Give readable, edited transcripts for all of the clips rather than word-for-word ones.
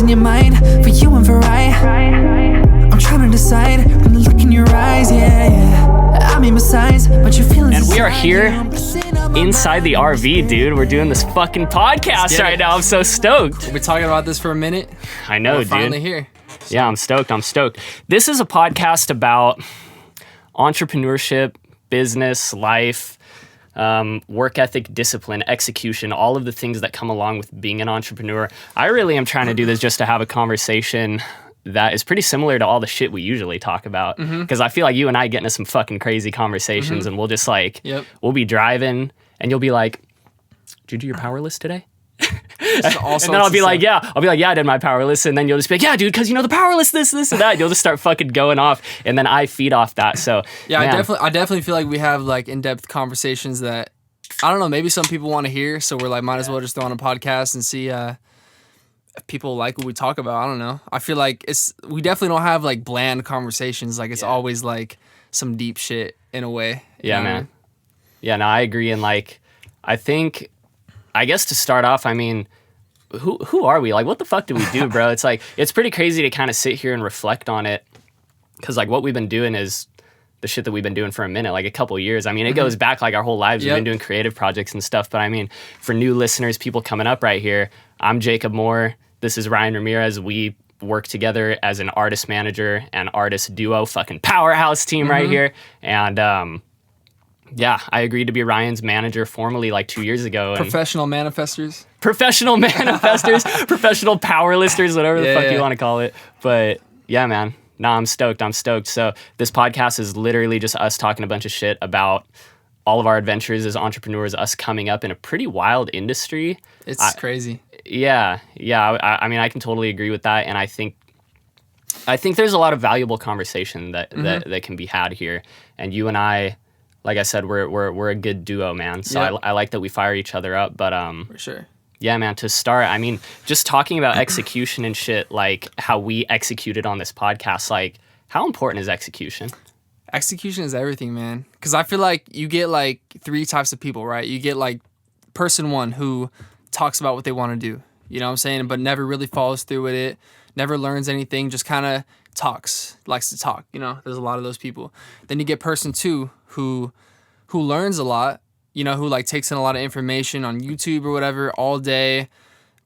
in your mind, for you and for I. I'm trying to decide when I look in your eyes, I mean besides, but you're feeling. And we are here inside the RV, dude. We're doing this fucking podcast right now. I'm so stoked. We've been talking about this for a minute. I know, We're dude. finally here. Yeah, I'm stoked. This is a podcast about entrepreneurship, business, life, work ethic, discipline, execution, all of the things that come along with being an entrepreneur. I really am trying to do this just to have a conversation that is pretty similar to all the shit we usually talk about. Because I feel like you and I get into some fucking crazy conversations and we'll just like, we'll be driving and you'll be like, did you do your power list today? And then I'll be like, yeah, I did my power list. And then you'll just be like, yeah, dude, because you know the power list, this, and that. You'll just start fucking going off. And then I feed off that. So yeah, I definitely feel like we have like in-depth conversations that, I don't know, maybe some people want to hear. So we're like, might as well just throw on a podcast and see if people like what we talk about. I don't know. I feel like we definitely don't have like bland conversations. Like it's always like some deep shit in a way. Yeah, man. Yeah, no, I agree. And like, I guess to start off, I mean, who are we? Like, what the fuck do we do, bro? It's like, it's pretty crazy to kind of sit here and reflect on it. Because like what we've been doing is the shit that we've been doing for a minute, like a couple years. I mean, it goes back like our whole lives. We've been doing creative projects and stuff. But I mean, for new listeners, people coming up right here, I'm Jacob Moore. This is Ryan Ramirez. We work together as an artist manager and artist duo, fucking powerhouse team right here. And yeah, I agreed to be Ryan's manager formally like 2 years ago. Professional manifestors, professional power listers, whatever the fuck you want to call it. But yeah, man. No, I'm stoked. So this podcast is literally just us talking a bunch of shit about all of our adventures as entrepreneurs, us coming up in a pretty wild industry. It's crazy. Yeah. I mean, I can totally agree with that. And I think there's a lot of valuable conversation that can be had here. And you and I, like I said, we're a good duo, man. So I like that we fire each other up. But for sure. Yeah, man, to start, I mean, just talking about execution and shit, like how we executed on this podcast, like how important is execution? Execution is everything, man. Because I feel like you get like three types of people, right? You get like person one who talks about what they want to do, you know what I'm saying? But never really follows through with it, never learns anything, just kind of likes to talk, you know? There's a lot of those people. Then you get person two who learns a lot, you know, who like takes in a lot of information on YouTube or whatever all day,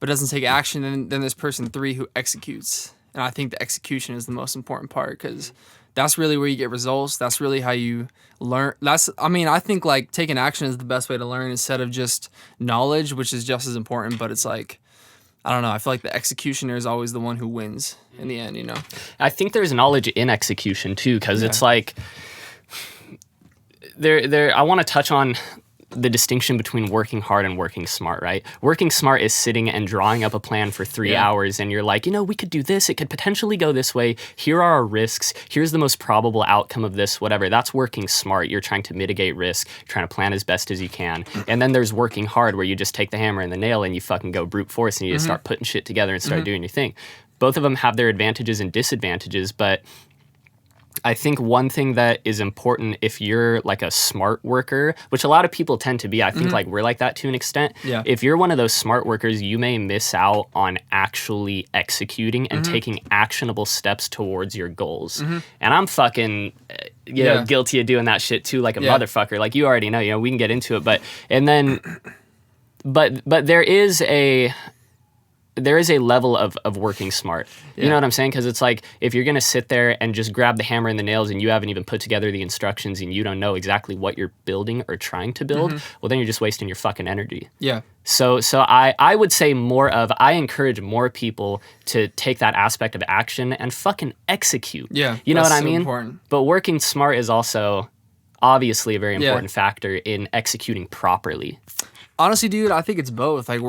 but doesn't take action. And then there's person three who executes. And I think the execution is the most important part because that's really where you get results. That's really how you learn. I think like taking action is the best way to learn instead of just knowledge, which is just as important. But it's like, I don't know. I feel like the executioner is always the one who wins in the end, you know? I think there's knowledge in execution too, because it's like, I want to touch on the distinction between working hard and working smart, right? Working smart is sitting and drawing up a plan for 3 hours and you're like, you know, we could do this. It could potentially go this way. Here are our risks. Here's the most probable outcome of this, whatever. That's working smart. You're trying to mitigate risk, trying to plan as best as you can. And then there's working hard where you just take the hammer and the nail and you fucking go brute force and you just start putting shit together and start doing your thing. Both of them have their advantages and disadvantages, but I think one thing that is important if you're like a smart worker, which a lot of people tend to be, I think like we're like that to an extent. Yeah. If you're one of those smart workers, you may miss out on actually executing and taking actionable steps towards your goals. And I'm fucking, you know, guilty of doing that shit too, like a motherfucker. Like you already know, you know, we can get into it, but there is a level of working smart. You know what I'm saying? Because it's like, if you're going to sit there and just grab the hammer and the nails and you haven't even put together the instructions and you don't know exactly what you're building or trying to build, well, then you're just wasting your fucking energy. Yeah. So I would say I encourage more people to take that aspect of action and fucking execute. Yeah. You know what I mean? Important. But working smart is also obviously a very important factor in executing properly. Honestly, dude, I think it's both. Like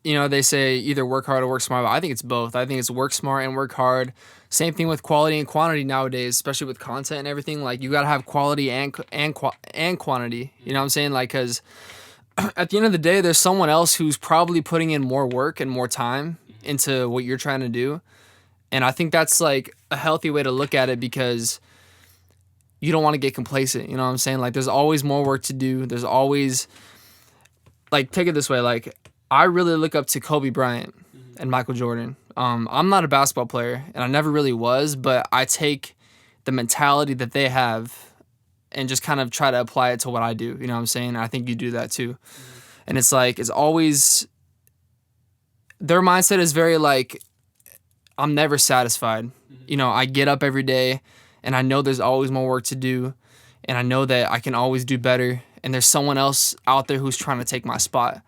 you know, they say either work hard or work smart, but I think it's both. I think it's work smart and work hard. Same thing with quality and quantity nowadays, especially with content and everything. Like, you got to have quality and quantity. You know what I'm saying? Like, because at the end of the day, there's someone else who's probably putting in more work and more time into what you're trying to do. And I think that's, like, a healthy way to look at it because you don't want to get complacent. You know what I'm saying? Like, there's always more work to do. There's always, like, take it this way. Like, I really look up to Kobe Bryant and Michael Jordan. I'm not a basketball player, and I never really was, but I take the mentality that they have and just kind of try to apply it to what I do. You know what I'm saying? I think you do that too. And it's like, it's always, their mindset is very like, I'm never satisfied. You know, I get up every day and I know there's always more work to do, and I know that I can always do better, and there's someone else out there who's trying to take my spot.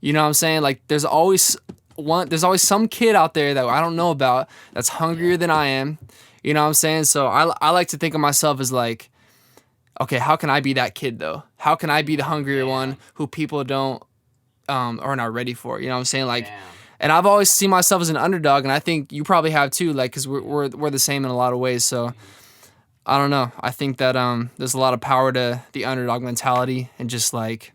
You know what I'm saying? Like, there's always some kid out there that I don't know about that's hungrier than I am. You know what I'm saying? So I like to think of myself as like, okay, how can I be that kid though? How can I be the hungrier one who people don't are not ready for? You know what I'm saying? Like, and I've always seen myself as an underdog, and I think you probably have too. Like, cause we're the same in a lot of ways. So I don't know. I think that there's a lot of power to the underdog mentality, and just like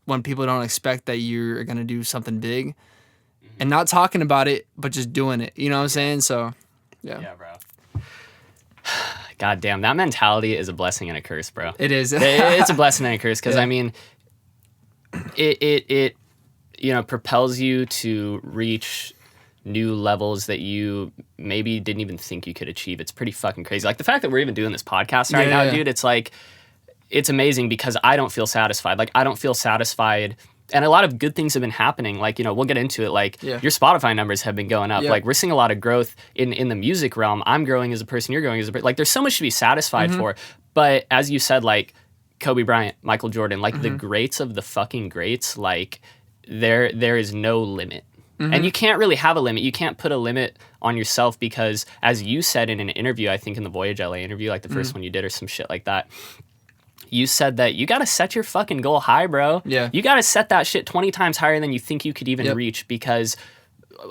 when people don't expect that you're gonna do something big, and not talking about it, but just doing it. You know what I'm saying? So yeah, bro. God damn, that mentality is a blessing and a curse, bro. it is. It's a blessing and a curse, because I mean, it you know, propels you to reach new levels that you maybe didn't even think you could achieve. It's pretty fucking crazy. Like, the fact that we're even doing this podcast right now, dude, it's like, it's amazing, because I don't feel satisfied. Like, I don't feel satisfied. And a lot of good things have been happening. Like, you know, we'll get into it. Like, your Spotify numbers have been going up. Like, we're seeing a lot of growth in the music realm. I'm growing as a person. You're growing as a person. Like, there's so much to be satisfied for. But as you said, like, Kobe Bryant, Michael Jordan, like, the greats of the fucking greats, like, there is no limit. And you can't really have a limit. You can't put a limit on yourself, because, as you said in an interview, I think in the Voyage LA interview, like the first one you did or some shit like that, you said that you got to set your fucking goal high, bro. Yeah. You got to set that shit 20 times higher than you think you could even reach, because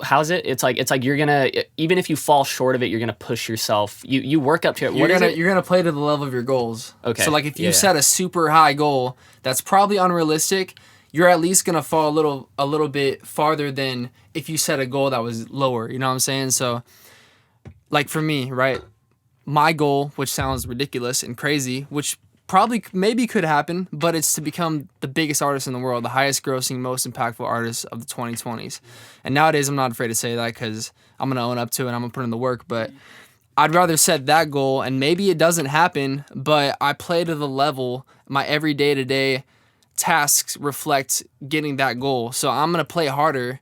how's it? It's like you're going to, even if you fall short of it, you're going to push yourself. You work up to it. You're going to play to the level of your goals. Okay. So like, if you set a super high goal that's probably unrealistic, you're at least going to fall a little bit farther than if you set a goal that was lower. You know what I'm saying? So like, for me, right, my goal, which sounds ridiculous and crazy, which probably maybe could happen, but it's to become the biggest artist in the world, the highest grossing, most impactful artist of the 2020s. And nowadays, I'm not afraid to say that, because I'm going to own up to it and I'm going to put in the work. But I'd rather set that goal, and maybe it doesn't happen, but I play to the level. My every day-to-day tasks reflect getting that goal. So I'm going to play harder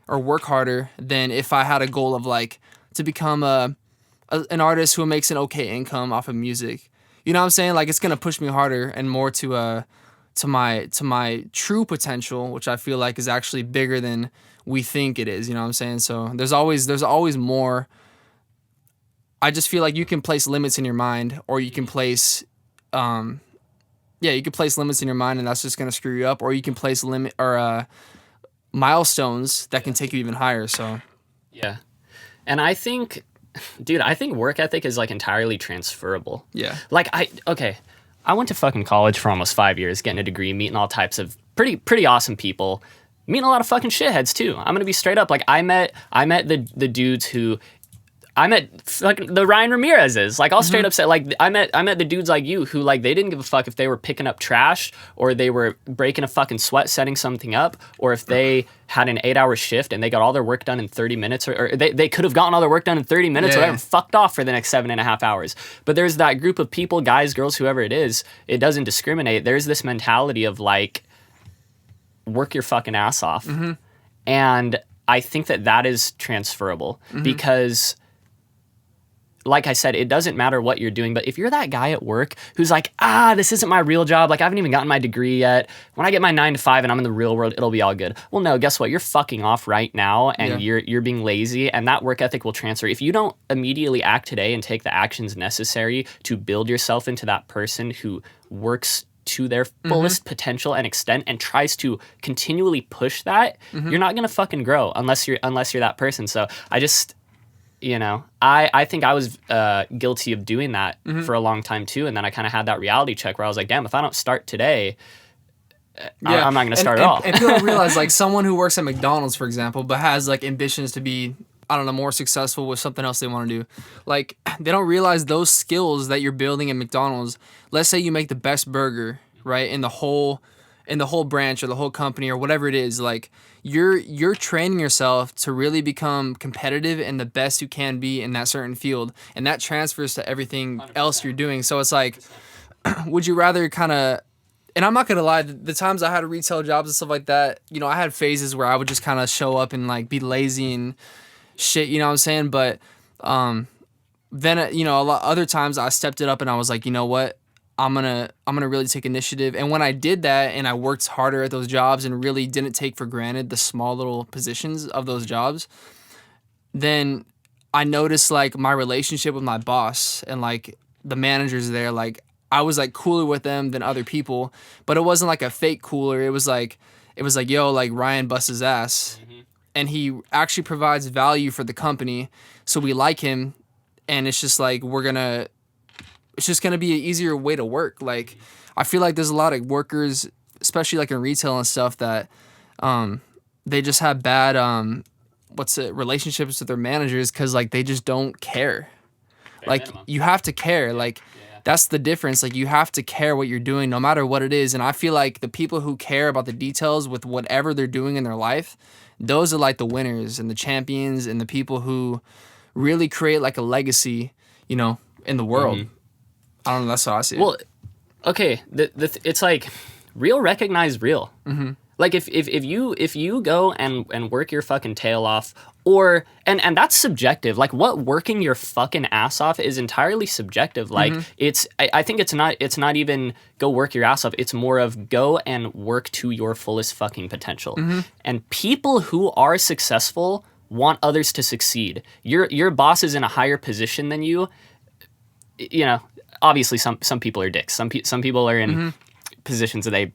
or work harder than if I had a goal of like to become an artist who makes an okay income off of music. You know what I'm saying? Like, it's going to push me harder and more to my true potential, which I feel like is actually bigger than we think it is. You know what I'm saying? So there's always more. I just feel like you can place limits in your mind, or you can place you can place limits in your mind, and that's just going to screw you up, or you can place milestones that can take you even higher. So yeah. And I think, dude, work ethic is like entirely transferable. Yeah. Like, I went to fucking college for almost 5 years, getting a degree, meeting all types of pretty awesome people, meeting a lot of fucking shitheads too. I'm gonna be straight up. Like, I met the dudes who, I met fucking the Ryan Ramirez's. Like, I'll straight up say, like, I met the dudes like you who, like, they didn't give a fuck if they were picking up trash, or they were breaking a fucking sweat setting something up, or if they had an 8-hour shift and they got all their work done in 30 minutes, or they could have gotten all their work done in 30 minutes, or they fucked off for the next 7.5 hours. But there's that group of people, guys, girls, whoever it is, it doesn't discriminate. There's this mentality of, like, work your fucking ass off. And I think that is transferable, because, like I said, it doesn't matter what you're doing, but if you're that guy at work who's like, this isn't my real job, like, I haven't even gotten my degree yet, when I get my 9 to 5 and I'm in the real world, it'll be all good. Well, no, guess what? You're fucking off right now, and you're being lazy, and that work ethic will transfer. If you don't immediately act today and take the actions necessary to build yourself into that person who works to their fullest potential and extent and tries to continually push that, you're not gonna fucking grow unless you're that person. So I just, you know, I think I was guilty of doing that for a long time too, and then I kind of had that reality check where I was like, damn, if I don't start today, I'm not going to start at all. And people don't realize, like, someone who works at McDonald's, for example, but has like ambitions to be, I don't know, more successful with something else they want to do, like, they don't realize those skills that you're building at McDonald's. Let's say you make the best burger, right, in the whole in the whole branch or the whole company or whatever it is, like you're training yourself to really become competitive and the best you can be in that certain field, and that transfers to everything 100%. else you're doing. So it's like, would you rather kind of, and I'm not gonna lie, the times I had retail jobs and stuff like that, you know, I had phases where I would just kind of show up and like be lazy and shit, you know what I'm saying? But then you know, a lot other times I stepped it up and I was like, you know what, I'm gonna really take initiative. And when I did that and I worked harder at those jobs and really didn't take for granted the small little positions of those jobs, then I noticed like my relationship with my boss and like the managers there, like I was like cooler with them than other people, but it wasn't like a fake cooler. It was like, yo, like Ryan busts his ass and he actually provides value for the company. So we like him, and it's just like, it's just gonna be an easier way to work. Like, I feel like there's a lot of workers, especially like in retail and stuff, that they just have bad relationships with their managers because like they just don't care. Like you have to care. Like that's the difference. Like you have to care what you're doing, no matter what it is. And I feel like the people who care about the details with whatever they're doing in their life, those are like the winners and the champions and the people who really create like a legacy, you know, in the world. I don't know. That's how I see it. Well, okay. It's like real recognize real. Like if you go and work your fucking tail off, or and that's subjective. Like what working your fucking ass off is entirely subjective. Like I think it's not even go work your ass off. It's more of go and work to your fullest fucking potential. And people who are successful want others to succeed. Your boss is in a higher position than you. You know, obviously some people are dicks. Some people are in positions that they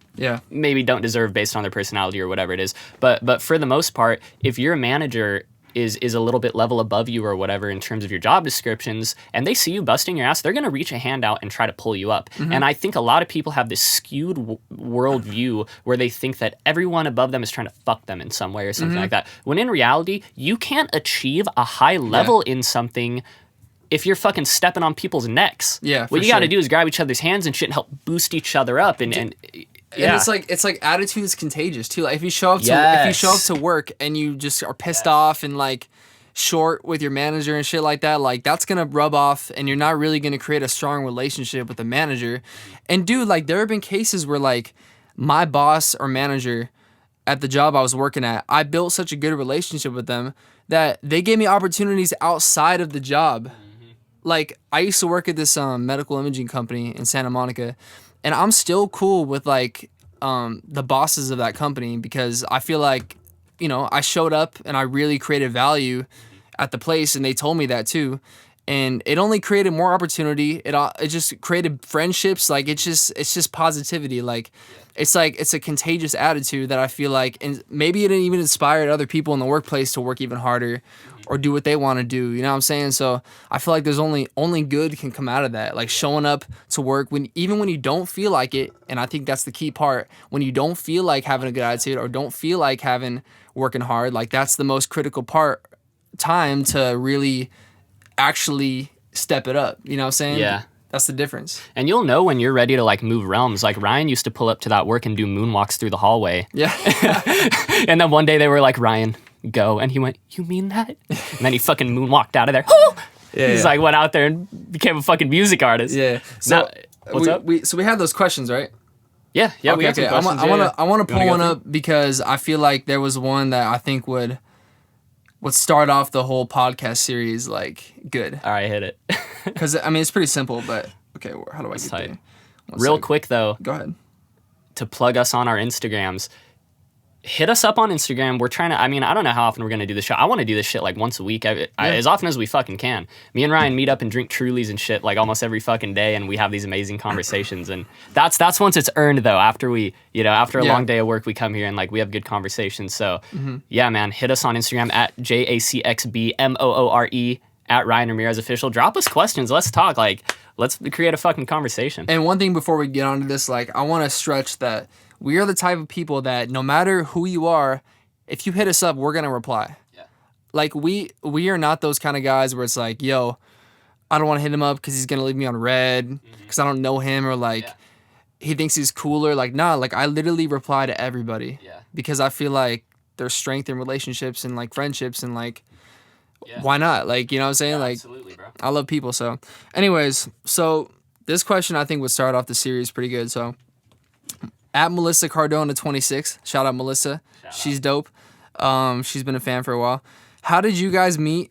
maybe don't deserve based on their personality or whatever it is. But for the most part, if your manager is a little bit level above you or whatever in terms of your job descriptions, and they see you busting your ass, they're going to reach a hand out and try to pull you up. And I think a lot of people have this skewed worldview where they think that everyone above them is trying to fuck them in some way or something like that. When in reality, you can't achieve a high level in something if you're fucking stepping on people's necks. What you got to do is grab each other's hands and shit and help boost each other up. And it's like attitude is contagious too. Like if you show up to work and you just are pissed off and like short with your manager and shit like that, like that's gonna rub off, and you're not really gonna create a strong relationship with the manager. And dude, like there have been cases where like my boss or manager at the job I was working at, I built such a good relationship with them that they gave me opportunities outside of the job. Like I used to work at this medical imaging company in Santa Monica, and I'm still cool with like the bosses of that company because I feel like, you know, I showed up and I really created value at the place, and they told me that too. And it only created more opportunity. It just created friendships. Like it's just positivity. Like it's a contagious attitude that I feel like, and maybe it even inspired other people in the workplace to work even harder or do what they want to do. You know what I'm saying? So I feel like there's only good can come out of that. Like showing up to work even when you don't feel like it. And I think that's the key part. When you don't feel like having a good attitude or don't feel like working hard, like that's the most critical time to really actually step it up. You know what I'm saying? Yeah. That's the difference. And you'll know when you're ready to like move realms. Like Ryan used to pull up to that work and do moonwalks through the hallway. Yeah. And then one day they were like, Ryan, go. And he went, you mean that? And then he fucking moonwalked out of there. He's like went out there and became a fucking music artist. Yeah. So what's up? We had those questions, right? Yeah. Okay, we got some questions. I want to pull one up because I feel like there was one that I think would start off the whole podcast series like good. All right, hit it. Because I mean it's pretty simple, but okay, how do I get there? Real quick though. Go ahead. To plug us on our Instagrams. Hit us up on Instagram. We're trying to, I mean, I don't know how often we're going to do this show. I want to do this shit like once a week, as often as we fucking can. Me and Ryan meet up and drink Trulies and shit like almost every fucking day, and we have these amazing conversations. And that's once it's earned though. After we, after a long day of work, we come here and like we have good conversations. So yeah, man, hit us on Instagram at JACXBMOORE at Ryan Ramirez Official. Drop us questions. Let's talk. Like, let's create a fucking conversation. And one thing before we get onto this, like, I want to stretch that we are the type of people that no matter who you are, if you hit us up, we're going to reply. Yeah. Like, we are not those kind of guys where it's like, yo, I don't want to hit him up because he's going to leave me on red because I don't know him, or like, he thinks he's cooler. Like, nah, like I literally reply to everybody. Yeah. Because I feel like there's strength in relationships and like friendships and like, Yeah. why not? Like, you know what I'm saying? Yeah, Like, absolutely, bro. I love people. So, anyways, so this question I think would start off the series pretty good. So, at Melissa Cardona 26, shout out Melissa. She's dope. She's been a fan for a while. How did you guys meet?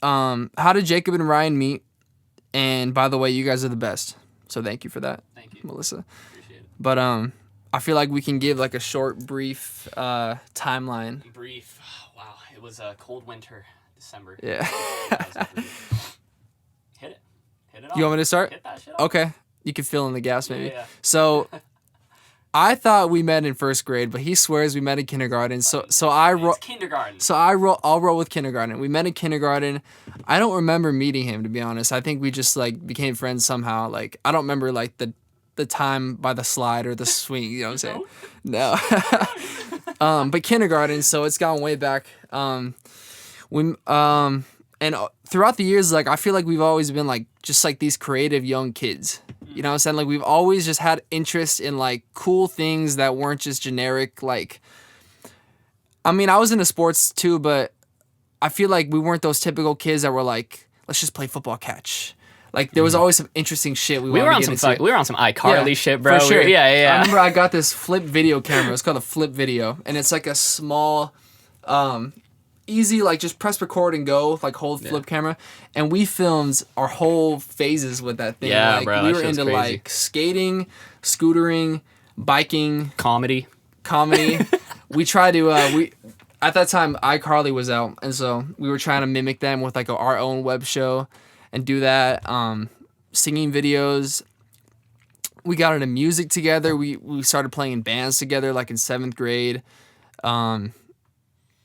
How did Jacob and Ryan meet? And by the way, you guys are the best. So thank you for that. Thank you. Melissa. Appreciate it. But I feel like we can give like a short, brief timeline. Brief. Wow, it was a cold winter, December. Yeah. Hit it. Hit it off. You want me to start? Hit that shit off. Okay. You can fill in the gaps maybe. Yeah. So I thought we met in first grade, but he swears we met in kindergarten. So It's kindergarten. I'll roll with kindergarten. We met in kindergarten. I don't remember meeting him, to be honest. I think we just like became friends somehow. Like I don't remember like the time by the slide or the swing. You know what I'm saying? No. But kindergarten. So it's gone way back. And throughout the years, like I feel like we've always been like just like these creative young kids. You know what I'm saying? Like we've always just had interest in like cool things that weren't just generic. Like, I mean, I was into sports too, but I feel like we weren't those typical kids that were like, let's just play football catch. Like there was always some interesting shit we We wanted were to on get some into. we were on some iCarly shit, bro. For sure. Yeah. I remember I got this flip video camera. It's called a flip video, and it's like a small, easy like just press record and go, like hold flip camera. And we filmed our whole phases with that thing. Yeah, like, bro, we that were shit's into crazy. like skating, scootering, biking, Comedy. comedy. We tried to we at that time iCarly was out, and so we were trying to mimic them with like our own web show and do that. Singing videos. We got into music together. We started playing in bands together like in 7th grade.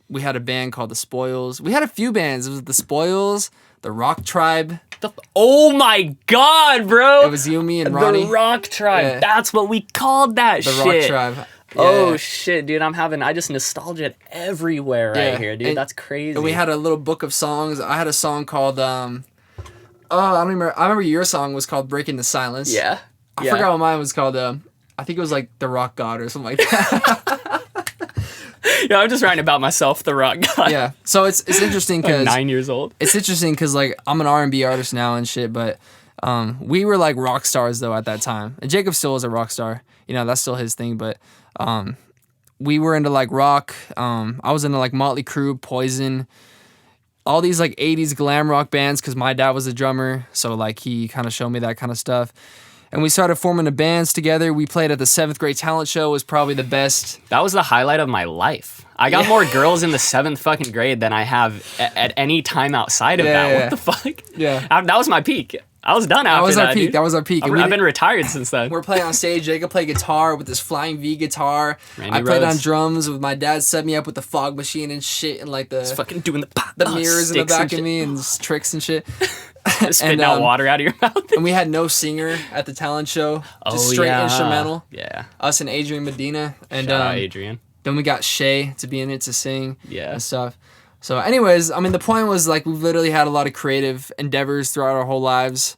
We had a band called The Spoils. We had a few bands. It was The Spoils, The Rock Tribe. Oh my god, bro! It was you, me, and Ronnie. The Rock Tribe. Yeah. That's what we called that The shit. Rock Tribe. Oh Yeah. shit, dude! I just nostalgia everywhere right Yeah. here, dude. And- That's crazy. And we had a little book of songs. I had a song called I don't remember. I remember your song was called Breaking the Silence. yeah. I forgot what mine was called. I think it was like The Rock God or something like that. Yeah, I'm just writing about myself, the Rock God. Yeah. So it's interesting I'm because 9 years old. it's interesting because like I'm an R&B artist now and shit, but we were like rock stars though at that time. And Jacob still is a rock star. You know, that's still his thing. But we were into like rock. I was into like Motley Crue, Poison, all these like 80s glam rock bands because my dad was a drummer. So like he kind of showed me that kind of stuff. And we started forming the bands together. We played at the 7th grade talent show. It was probably the best. That was the highlight of my life. I got more girls in the 7th fucking grade than I have at any time outside of that. Yeah. What the fuck? Yeah. That was my peak. I was done after That was our peak. dude. That was our peak. And we I've been retired since then. We're playing on stage. Jacob played guitar with this Flying V guitar. Randy I played on Rhoads. drums with my dad. Set me up with the fog machine and shit, and like the Fucking doing the mirrors in the sticks and back of shit. me and tricks and shit. Spitting out water out of your mouth. And we had no singer at the talent show. Just straight instrumental. Yeah. Us and Adrian Medina. And Shout out Adrian. then we got Shay to be in it to sing Yeah. and stuff. So anyways, I mean the point was like we've literally had a lot of creative endeavors throughout our whole lives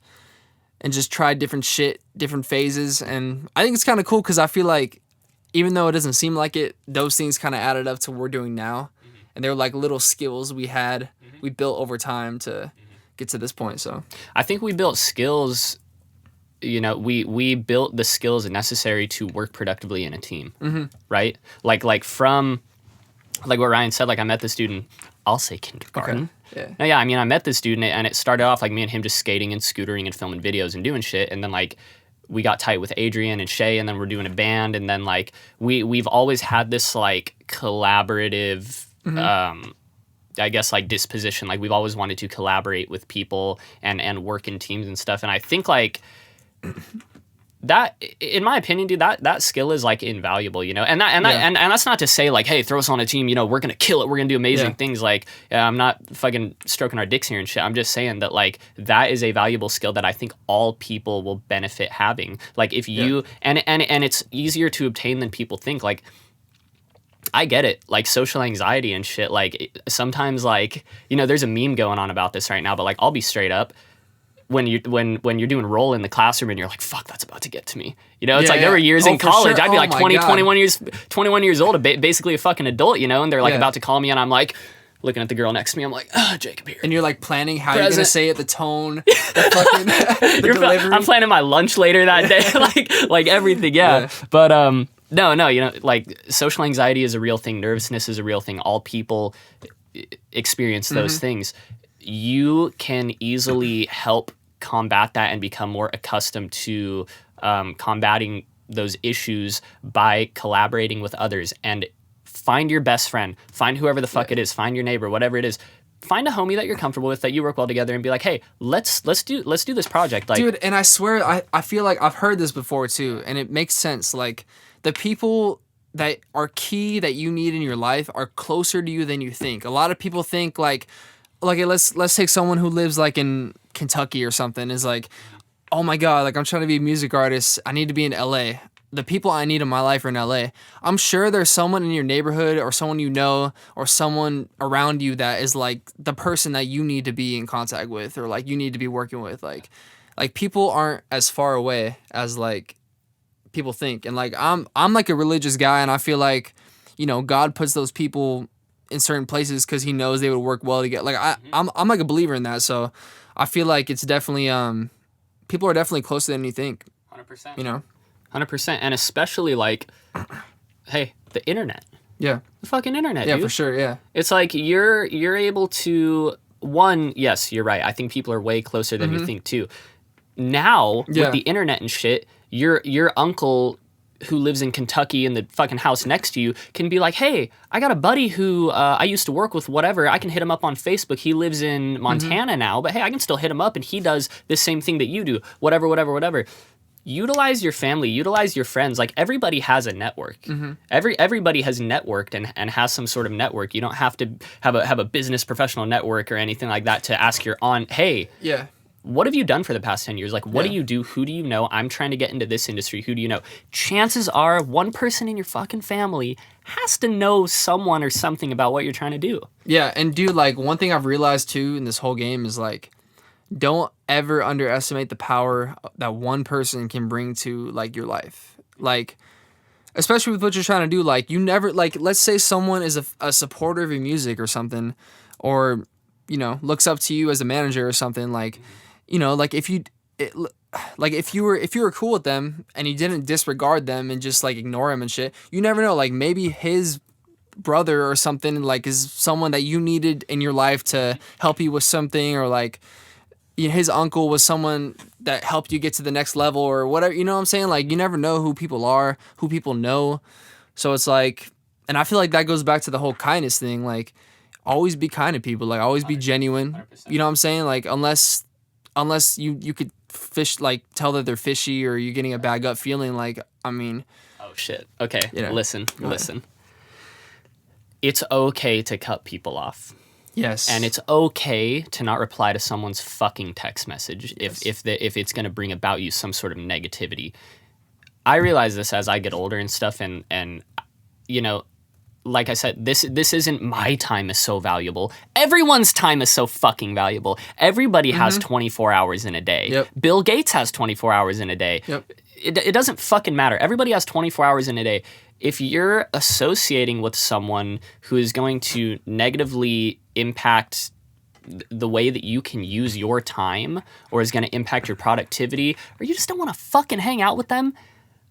and just tried different shit, different phases. And I think it's kind of cool because I feel like even though it doesn't seem like it, those things kind of added up to what we're doing now. And they were like little skills we had, we built over time to get to this point. So I think we built skills. You know, we built the skills necessary to work productively in a team, right? Like from, like what Ryan said. Like I met the student. I'll say kindergarten. yeah. No, yeah, I mean I met this student and it started off like me and him just skating and scootering and filming videos and doing shit, and then like we got tight with Adrian and Shay, and then we're doing a band, and then like we've always had this like collaborative. I guess like disposition. Like we've always wanted to collaborate with people and work in teams and stuff. And I think like that, in my opinion, dude, that skill is like invaluable, you know. And that's not to say like, hey, throw us on a team, you know, we're gonna kill it, we're gonna do amazing things. Like I'm not fucking stroking our dicks here and shit. I'm just saying that like that is a valuable skill that I think all people will benefit having. Like if you and it's easier to obtain than people think. Like I get it, like social anxiety and shit. Like sometimes, like, you know, there's a meme going on about this right now, but like I'll be straight up. when you're doing roll in the classroom and you're like, fuck, that's about to get to me. You know, it's like there were years Oh, in for college. sure. I'd be Oh like my 20, God. 21 years old, basically a fucking adult, you know, and they're like Yeah. about to call me and I'm like looking at the girl next to me. I'm like, Jacob here. And you're like planning how you're gonna Present. say it, the tone, the fucking the delivery. I'm planning my lunch later that day, like everything, yeah. Yeah. But no, you know, like social anxiety is a real thing. Nervousness is a real thing. All people experience those things. You can easily help combat that and become more accustomed to combating those issues by collaborating with others. And find your best friend, find whoever the fuck it is, find your neighbor, whatever it is. Find a homie that you're comfortable with, that you work well together, and be like, hey, let's do this project. Like, Dude, and I swear, I feel like I've heard this before too, and it makes sense. Like, the people that are key that you need in your life are closer to you than you think. A lot of people think like let's take someone who lives like in Kentucky or something, is like, oh my God, like I'm trying to be a music artist, I need to be in LA. The people I need in my life are in LA. I'm sure there's someone in your neighborhood or someone you know or someone around you that is like the person that you need to be in contact with, or like you need to be working with. Like people aren't as far away as like people think. And like I'm like a religious guy, and I feel like, you know, God puts those people in certain places because he knows they would work well together. Like I'm like a believer in that. So I feel like it's definitely people are definitely closer than you think. 100%. You know? 100%. And especially like, hey, the internet. Yeah. The fucking internet, Yeah, dude. for sure. Yeah. It's like you're able to, one, yes, you're right. I think people are way closer than you think too. Now, Yeah. with the internet and shit, your uncle who lives in Kentucky in the fucking house next to you can be like, hey, I got a buddy who I used to work with, whatever. I can hit him up on Facebook. He lives in Montana now, but hey, I can still hit him up and he does the same thing that you do, whatever. Utilize your family, utilize your friends. Like, everybody has a network. Everybody has networked and has some sort of network. You don't have to have a business professional network or anything like that to ask your aunt, hey, Yeah. what have you done for the past 10 years? Like, what Yeah. do you do? Who do you know? I'm trying to get into this industry. Who do you know? Chances are one person in your fucking family has to know someone or something about what you're trying to do. Yeah, and dude, like one thing I've realized too in this whole game is like, don't ever underestimate the power that one person can bring to like your life. Like, especially with what you're trying to do. Like, you never, like, let's say someone is a supporter of your music or something, or, you know, looks up to you as a manager or something. Like, you know, like if you were cool with them and you didn't disregard them and just like ignore them and shit, you never know. Like, maybe his brother or something like is someone that you needed in your life to help you with something, or like, you know, his uncle was someone that helped you get to the next level or whatever. You know what I'm saying? Like, you never know who people are, who people know. So it's like, and I feel like that goes back to the whole kindness thing. Like, always be kind to people. Like, always be genuine. 100%. You know what I'm saying? Like, unless you could tell that they're fishy, or you're getting a bad gut feeling. Like, I mean, Oh, shit. Okay, Yeah. listen. ahead. It's okay to cut people off. yes. And it's okay to not reply to someone's fucking text message if it's going to bring about you some sort of negativity. I realize this as I get older and stuff, and you know, like I said, this isn't my time is so valuable. Everyone's time is so fucking valuable. Everybody has 24 hours in a day. Yep. Bill Gates has 24 hours in a day. Yep. It doesn't fucking matter. Everybody has 24 hours in a day. If you're associating with someone who is going to negatively impact the way that you can use your time, or is going to impact your productivity, or you just don't want to fucking hang out with them,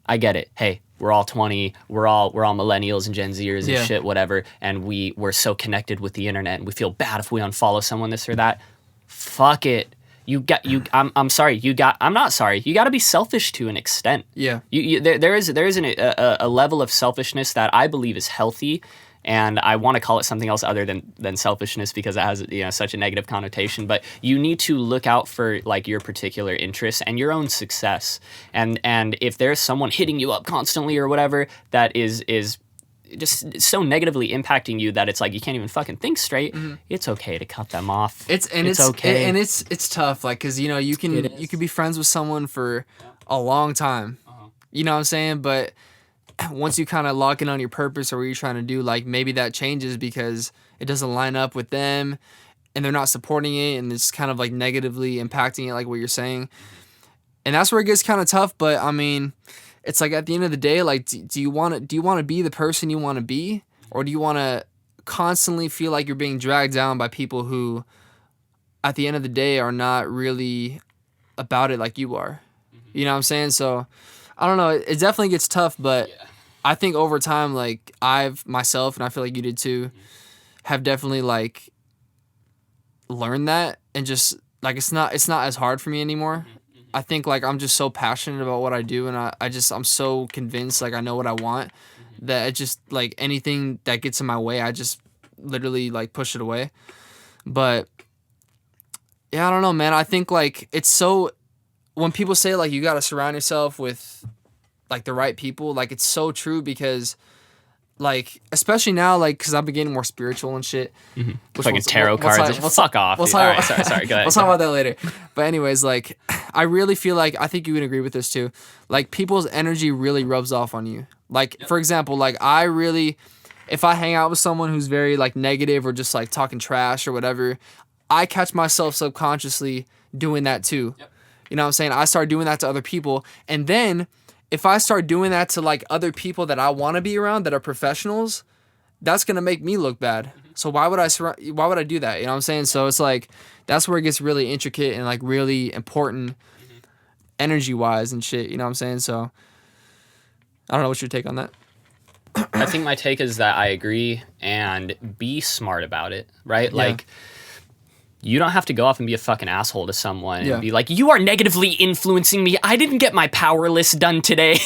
I get it. Hey, we're all 20, we're all millennials and Gen Zers and Yeah. shit, whatever, and we're so connected with the internet, and we feel bad if we unfollow someone, this or that. Fuck it. I'm sorry. I'm not sorry. You got to be selfish to an extent. Yeah. There is a level of selfishness that I believe is healthy, and I want to call it something else other than selfishness because it has, you know, such a negative connotation. But you need to look out for like your particular interests and your own success. And if there's someone hitting you up constantly or whatever that is just so negatively impacting you that it's like you can't even fucking think straight, it's okay to cut them off. It's okay. and it's tough, like, because, you know, you can be friends with someone for a long time. You know what I'm saying? But once you kind of lock in on your purpose or what you're trying to do, like, maybe that changes because it doesn't line up with them. and they're not supporting it, and it's kind of like negatively impacting it, like what you're saying. And that's where it gets kind of tough. But I mean, it's like at the end of the day, like, do you want to be the person you want to be, or do you want to constantly feel like you're being dragged down by people who, at the end of the day, are not really about it like you are? You know what I'm saying? So I don't know. It definitely gets tough, but I think over time, like I've myself, and I feel like you did too, have definitely like learned that, and just like it's not as hard for me anymore. I think like I'm just so passionate about what I do, and I'm so convinced like I know what I want, that it just like anything that gets in my way, I just literally like push it away. But yeah, I don't know, man. I think like it's so, when people say like you got to surround yourself with like the right people, like it's so true, because like especially now, like because I've been getting more spiritual and shit. Fucking tarot cards. Fuck off. All right, sorry. Go ahead. We'll talk about that later. But anyways, like I really feel like, I think you would agree with this too, like people's energy really rubs off on you. Like for example, like I really, if I hang out with someone who's very like negative or just like talking trash or whatever, I catch myself subconsciously doing that too. You know what I'm saying? I start doing that to other people, and then if I start doing that to like other people that I want to be around that are professionals, that's gonna make me look bad. So why would I do that? You know what I'm saying? So it's like that's where it gets really intricate and like really important, energy wise and shit. You know what I'm saying? So I don't know, what's your take on that? I think my take is that I agree, and be smart about it, right? Yeah. Like, you don't have to go off and be a fucking asshole to someone and be like, you are negatively influencing me. I didn't get my power list done today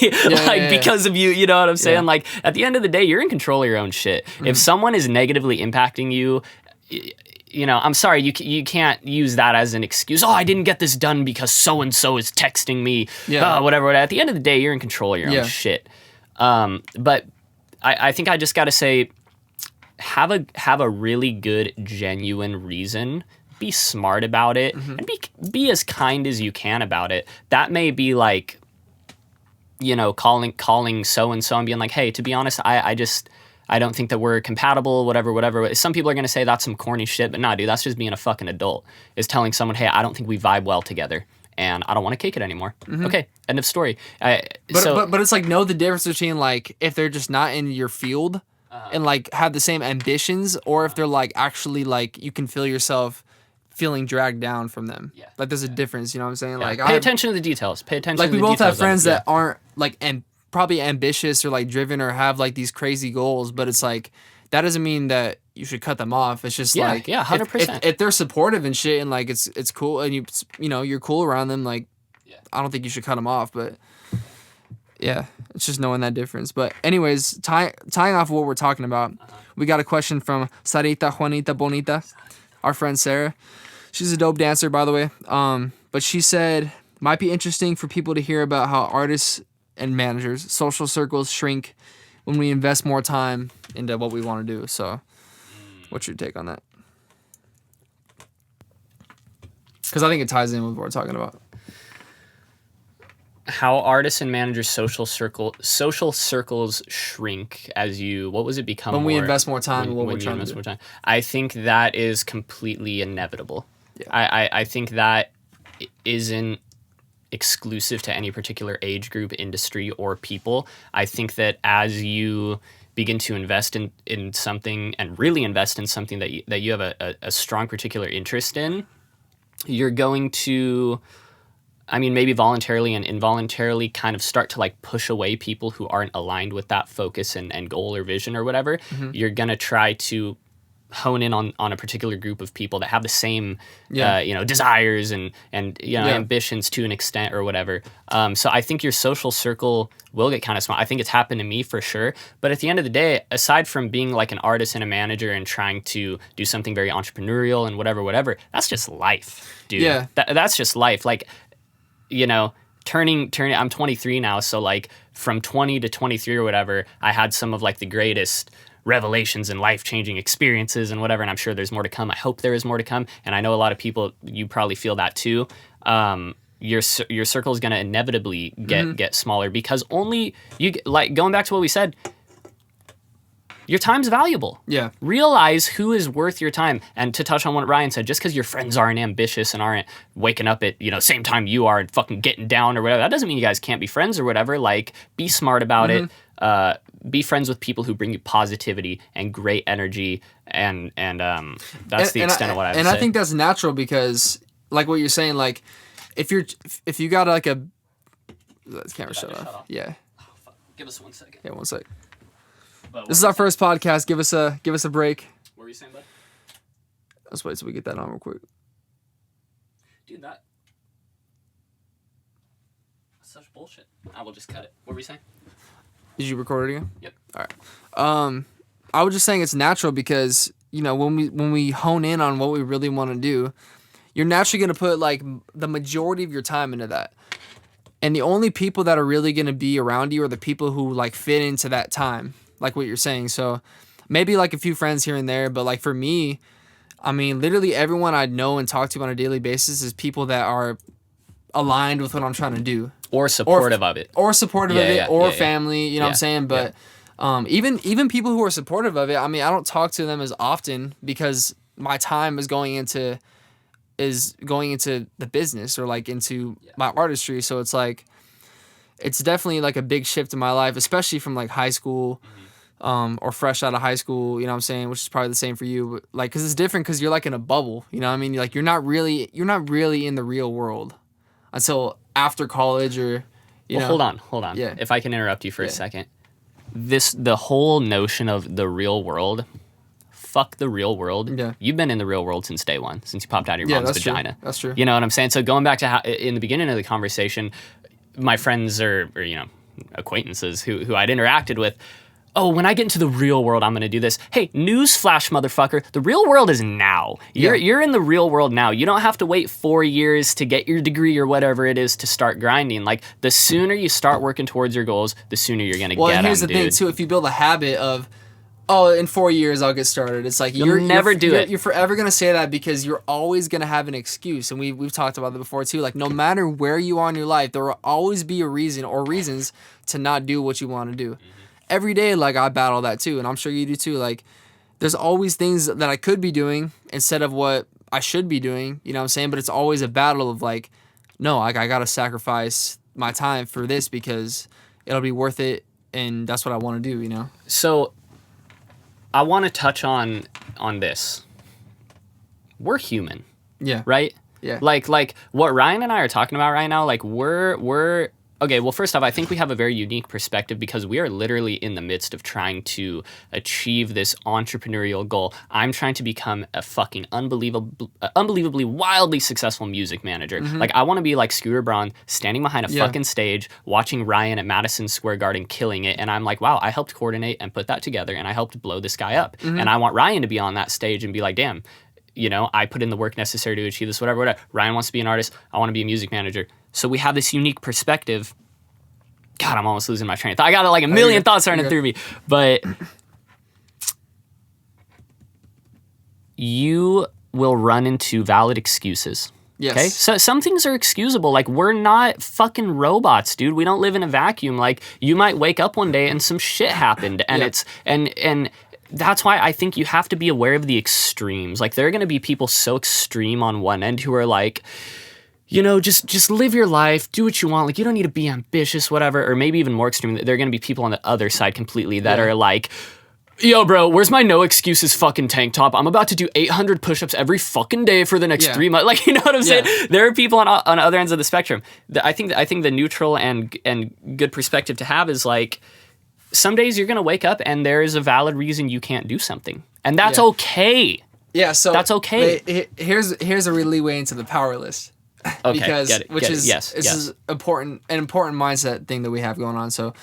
because of you. You know what I'm saying? Like, at the end of the day, you're in control of your own shit. If someone is negatively impacting you, you know, I'm sorry, you can't use that as an excuse. Oh, I didn't get this done because so-and-so is texting me. Whatever. At the end of the day, you're in control of your own shit. But I think I just got to say, have a really good, genuine reason. Be smart about it, and be as kind as you can about it. That may be like, you know, calling so and so and being like, hey, to be honest, I don't think that we're compatible, whatever. Some people are gonna say that's some corny shit, but nah, dude, that's just being a fucking adult. Is telling someone, hey, I don't think we vibe well together, and I don't want to kick it anymore. Okay, end of story. But it's like, know the difference between like if they're just not in your field and like have the same ambitions, or if they're like actually like you can feel yourself feeling dragged down from them. Like there's a difference, you know what I'm saying? Like pay attention to the details. Pay attention like to the we both details have friends that aren't like probably ambitious or like driven or have like these crazy goals, but it's like that doesn't mean that you should cut them off. It's just like 100%. If they're supportive and shit, and like it's cool, and you know you're cool around them, like I don't think you should cut them off. But yeah, it's just knowing that difference. But anyways, tying off what we're talking about, we got a question from Sarita Juanita Bonita, our friend Sarah. She's a dope dancer, by the way. But she said, might be interesting for people to hear about how artists and managers, social circles shrink when we invest more time into what we want to do. So what's your take on that? Because I think it ties in with what we're talking about. How artists and managers' social circles shrink as you, what was it, become when more, we invest more time in what we're trying to do. More time. I think that is completely inevitable. I think that isn't exclusive to any particular age group, industry, or people. I think that as you begin to invest in something, and really invest in something that you have a strong particular interest in, you're going to, I mean, maybe voluntarily and involuntarily kind of start to like push away people who aren't aligned with that focus and goal or vision or whatever. You're going to try to hone in on a particular group of people that have the same, you know, desires and you know, ambitions to an extent or whatever. So I think your social circle will get kind of small. I think it's happened to me for sure. But at the end of the day, aside from being like an artist and a manager and trying to do something very entrepreneurial and whatever, that's just life, dude. Yeah. That's just life. Like, you know, turning, I'm 23 now. So like from 20 to 23 or whatever, I had some of like the greatest revelations and life-changing experiences and whatever, and I'm sure there's more to come. I hope there is more to come, and I know a lot of people, you probably feel that too. Your circle is going to inevitably get smaller, because only you, like going back to what we said, Your time's valuable. Yeah. Realize who is worth your time. And to touch on what Ryan said, just because your friends aren't ambitious and aren't waking up at, same time you are and fucking getting down or whatever, that doesn't mean you guys can't be friends or whatever. Like, be smart about it. Be friends with people who bring you positivity and great energy. And that's the extent of what I would say. And I think that's natural because, like what you're saying, like, if you got like a... The camera shut off. Yeah. Oh, fuck. Give us 1 second. Yeah, 1 sec. This is our first podcast. Give us a break. What were you saying, bud? Let's wait till we get that on real quick. Dude, that's such bullshit. I will just cut it. What were you saying? Did you record it again? Yep. All right. I was just saying it's natural because, when we hone in on what we really want to do, you're naturally going to put like the majority of your time into that. And the only people that are really going to be around you are the people who like fit into that time, like what you're saying. So maybe like a few friends here and there, but like for me, I mean, literally everyone I know and talk to on a daily basis is people that are aligned with what I'm trying to do. Or supportive of it. Or supportive of it, yeah, or yeah, family, you know what I'm saying? But even people who are supportive of it, I mean, I don't talk to them as often because my time is going into the business or like into my artistry. So it's like, it's definitely like a big shift in my life, especially from like high school, or fresh out of high school, you know what I'm saying? Which is probably the same for you, but like, cause it's different cause you're like in a bubble, you know what I mean? Like you're not really in the real world until after college or, you know. Hold on. Yeah. If I can interrupt you for a second. The whole notion of the real world, fuck the real world. Yeah. You've been in the real world since day one, since you popped out of your mom's vagina. True. That's true. You know what I'm saying? So going back to how, in the beginning of the conversation, my friends or acquaintances who I'd interacted with, oh, when I get into the real world, I'm going to do this. Hey, newsflash, motherfucker. The real world is now. You're in the real world now. You don't have to wait 4 years to get your degree or whatever it is to start grinding. Like, the sooner you start working towards your goals, the sooner you're going to get them, Well, and here's the thing, too. If you build a habit of, oh, in 4 years I'll get started. It's like you're forever gonna say that because you're always gonna have an excuse, and we've talked about that before too. Like no matter where you are in your life, there will always be a reason or reasons to not do what you want to do. Every day, like I battle that too, and I'm sure you do too. Like there's always things that I could be doing instead of what I should be doing. You know what I'm saying? But it's always a battle of like, no, like I gotta sacrifice my time for this because it'll be worth it, and that's what I want to do. You know? So I want to touch on this. We're human. Yeah. Right? Yeah. Like what Ryan and I are talking about right now, like we're okay, well, first off, I think we have a very unique perspective because we are literally in the midst of trying to achieve this entrepreneurial goal. I'm trying to become a fucking unbelievably wildly successful music manager. Mm-hmm. Like, I want to be like Scooter Braun, standing behind a fucking stage, watching Ryan at Madison Square Garden killing it. And I'm like, wow, I helped coordinate and put that together, and I helped blow this guy up. Mm-hmm. And I want Ryan to be on that stage and be like, damn, I put in the work necessary to achieve this, whatever. Ryan wants to be an artist. I want to be a music manager. So we have this unique perspective. God, I'm almost losing my train of thought. I got like a million thoughts running through me. But you will run into valid excuses. Yes. Okay? So some things are excusable. Like, we're not fucking robots, dude. We don't live in a vacuum. Like, you might wake up one day and some shit happened. And it's and that's why I think you have to be aware of the extremes. Like, there are going to be people so extreme on one end who are like, just live your life, do what you want. Like, you don't need to be ambitious, whatever. Or maybe even more extreme, there are going to be people on the other side completely that are like, yo, bro, where's my no excuses fucking tank top? I'm about to do 800 push-ups every fucking day for the next 3 months. Like, you know what I'm saying? There are people on other ends of the spectrum. I think the neutral and good perspective to have is like, some days you're going to wake up and there is a valid reason you can't do something. And that's okay. Yeah, so that's okay. Here's a leeway into the power list. Okay, because get it. This is an important mindset thing that we have going on. So,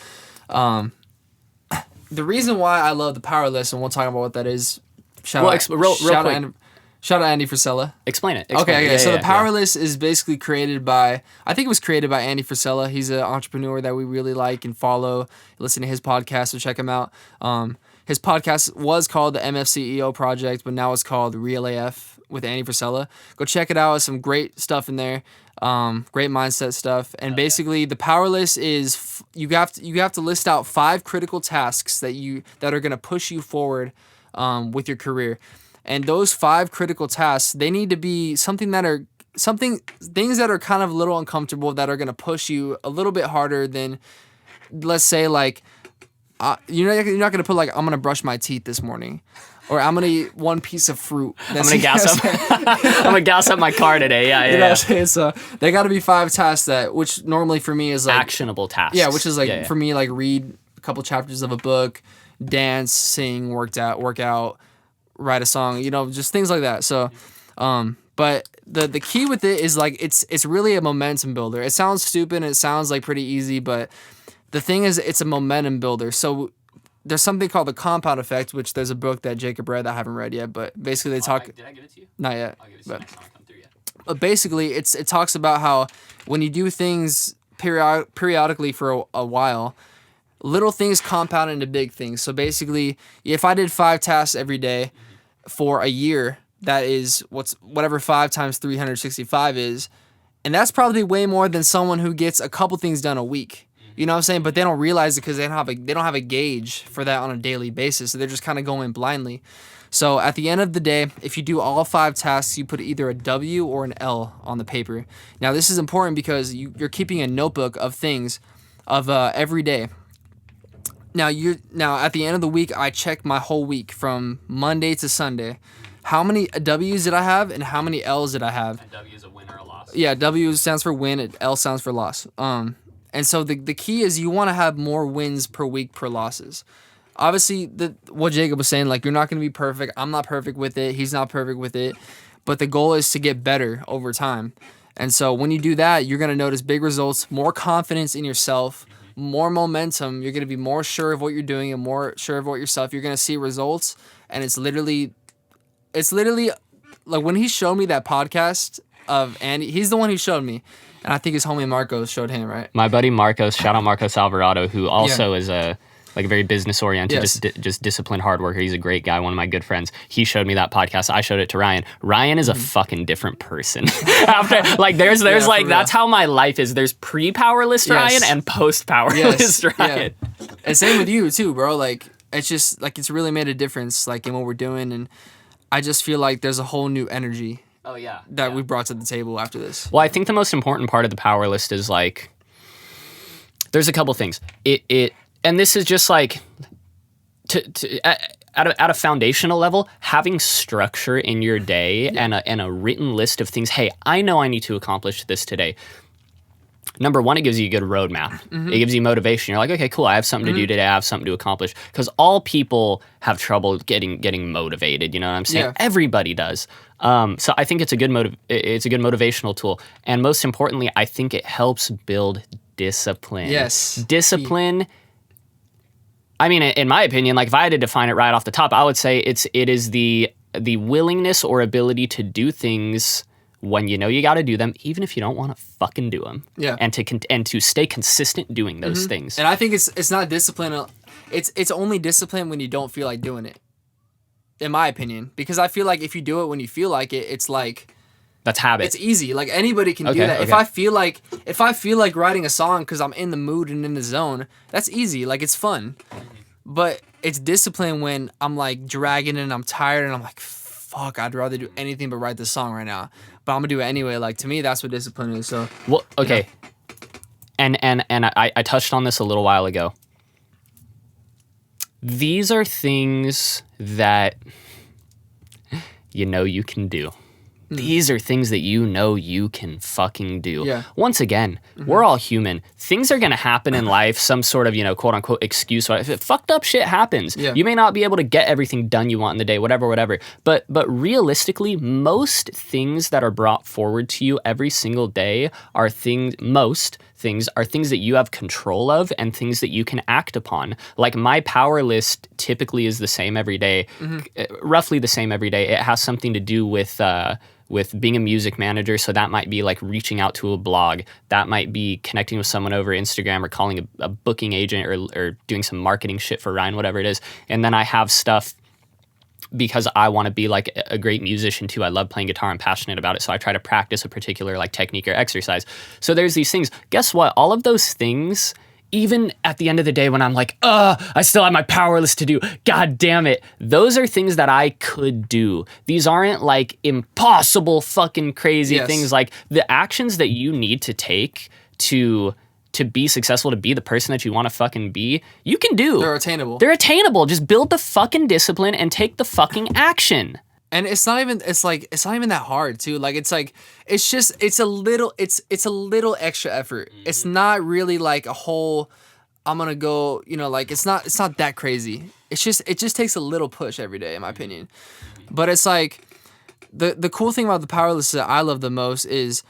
the reason why I love the power list, and we'll talk about what that is. Shout out Andy Frisella. Explain it. Okay. So the power list is basically created by, I think it was created by Andy Frisella. He's an entrepreneur that we really like and follow. Listen to his podcast, so check him out. His podcast was called the MFCEO Project, but now it's called Real AF with Andy Frisella. Go check it out. It's some great stuff in there. Great mindset stuff. And basically, the power list is you have to list out 5 critical tasks that are going to push you forward with your career. And those 5 critical tasks, they need to be things that are kind of a little uncomfortable, that are going to push you a little bit harder than, let's say, like, you're not going to put, like, I'm going to brush my teeth this morning, or I'm going to eat 1 piece of fruit. I'm going to gas up. I'm going to gas up my car today. Yeah. You know what I'm saying? So they got to be 5 tasks which normally for me is like actionable tasks. Yeah, which is like for me, like, read a couple chapters of a book, dance, sing, work out, write a song, just things like that. So, but the key with it is, like, it's really a momentum builder. It sounds stupid and it sounds like pretty easy, but the thing is, it's a momentum builder. So there's something called the compound effect, which there's a book that Jacob read that I haven't read yet, but basically they talk. Did I give it to you? Not yet. I'll give it to you next time I come through. Yeah. But basically, it talks about how when you do things periodically for a while, little things compound into big things. So basically, if I did 5 tasks every day for a year, that is whatever 5 times 365 is, and that's probably way more than someone who gets a couple things done a week. You know what I'm saying? But they don't realize it because they don't have a gauge for that on a daily basis. So they're just kind of going blindly. So at the end of the day, if you do all 5 tasks, you put either a W or an L on the paper. Now this is important because you're keeping a notebook of things of every day. Now at the end of the week, I check my whole week from Monday to Sunday. How many W's did I have and how many L's did I have? And W is a win or a loss. Yeah, W stands for win, L stands for loss. And so the key is you want to have more wins per week per losses. Obviously, what Jacob was saying, like, you're not going to be perfect. I'm not perfect with it. He's not perfect with it. But the goal is to get better over time. And so when you do that, you're going to notice big results, more confidence in yourself, more momentum. You're going to be more sure of what you're doing and more sure of what yourself. You're going to see results. And it's literally like when he showed me that podcast of Andy, he's the one who showed me. And I think his homie Marcos showed him, right? My buddy Marcos, shout out Marcos Alvarado, who also is a very business oriented, just disciplined hard worker. He's a great guy, one of my good friends. He showed me that podcast. I showed it to Ryan. Ryan is a fucking different person. After there's that's how my life is. There's pre-powerless Ryan and post-powerless Ryan. Yeah. And same with you too, bro. Like, it's just like it's really made a difference, like, in what we're doing, and I just feel like there's a whole new energy. Oh yeah. That we brought to the table after this. Well, I think the most important part of the power list is, like, there's a couple things. And this is just like at a foundational level, having structure in your day and a written list of things. Hey, I know I need to accomplish this today. Number one, it gives you a good roadmap. Mm-hmm. It gives you motivation. You're like, okay, cool. I have something to do today. I have something to accomplish. Because all people have trouble getting motivated. You know what I'm saying? Yeah. Everybody does. So I think it's a good motivational tool. And most importantly, I think it helps build discipline. Yes. Discipline. I mean, in my opinion, like, if I had to define it right off the top, I would say it is the willingness or ability to do things when you know you got to do them, even if you don't want to fucking do them. Yeah. And to stay consistent doing those things. And I think it's not discipline. It's only discipline when you don't feel like doing it, in my opinion. Because I feel like if you do it when you feel like it, it's like, that's habit. It's easy. Like, anybody can do that. Okay. If I feel like writing a song because I'm in the mood and in the zone, that's easy. Like, it's fun. But it's discipline when I'm, like, dragging and I'm tired and I'm like, fuck, I'd rather do anything but write this song right now. But I'm gonna do it anyway. Like, to me, that's what discipline is. So, well, okay. You know. And I touched on this a little while ago. These are things that you know you can do. These are things that you know you can fucking do. Yeah. Once again, we're all human. Things are going to happen in life, some sort of, quote unquote excuse. If fucked up shit happens, you may not be able to get everything done you want in the day, whatever. But realistically, most things that are brought forward to you every single day are things that you have control of and things that you can act upon. Like, my power list typically is the same every day, roughly the same every day. It has something to do with with being a music manager. So that might be like reaching out to a blog. That might be connecting with someone over Instagram or calling a booking agent or doing some marketing shit for Ryan, whatever it is. And then I have stuff because I want to be like a great musician too. I love playing guitar. I'm passionate about it. So I try to practice a particular like technique or exercise. So there's these things. Guess what? All of those things, even at the end of the day when I'm like, I still have my power list to do. God damn it. Those are things that I could do. These aren't like impossible fucking crazy things. Like the actions that you need to take to be successful, to be the person that you want to fucking be, you can do. They're attainable. They're attainable. Just build the fucking discipline and take the fucking action. And it's not even that hard too. Like it's a little extra effort. Mm-hmm. It's not really like a whole I'm gonna go, like it's not that crazy. It just takes a little push every day, in my opinion. But it's like the cool thing about the power list that I love the most is,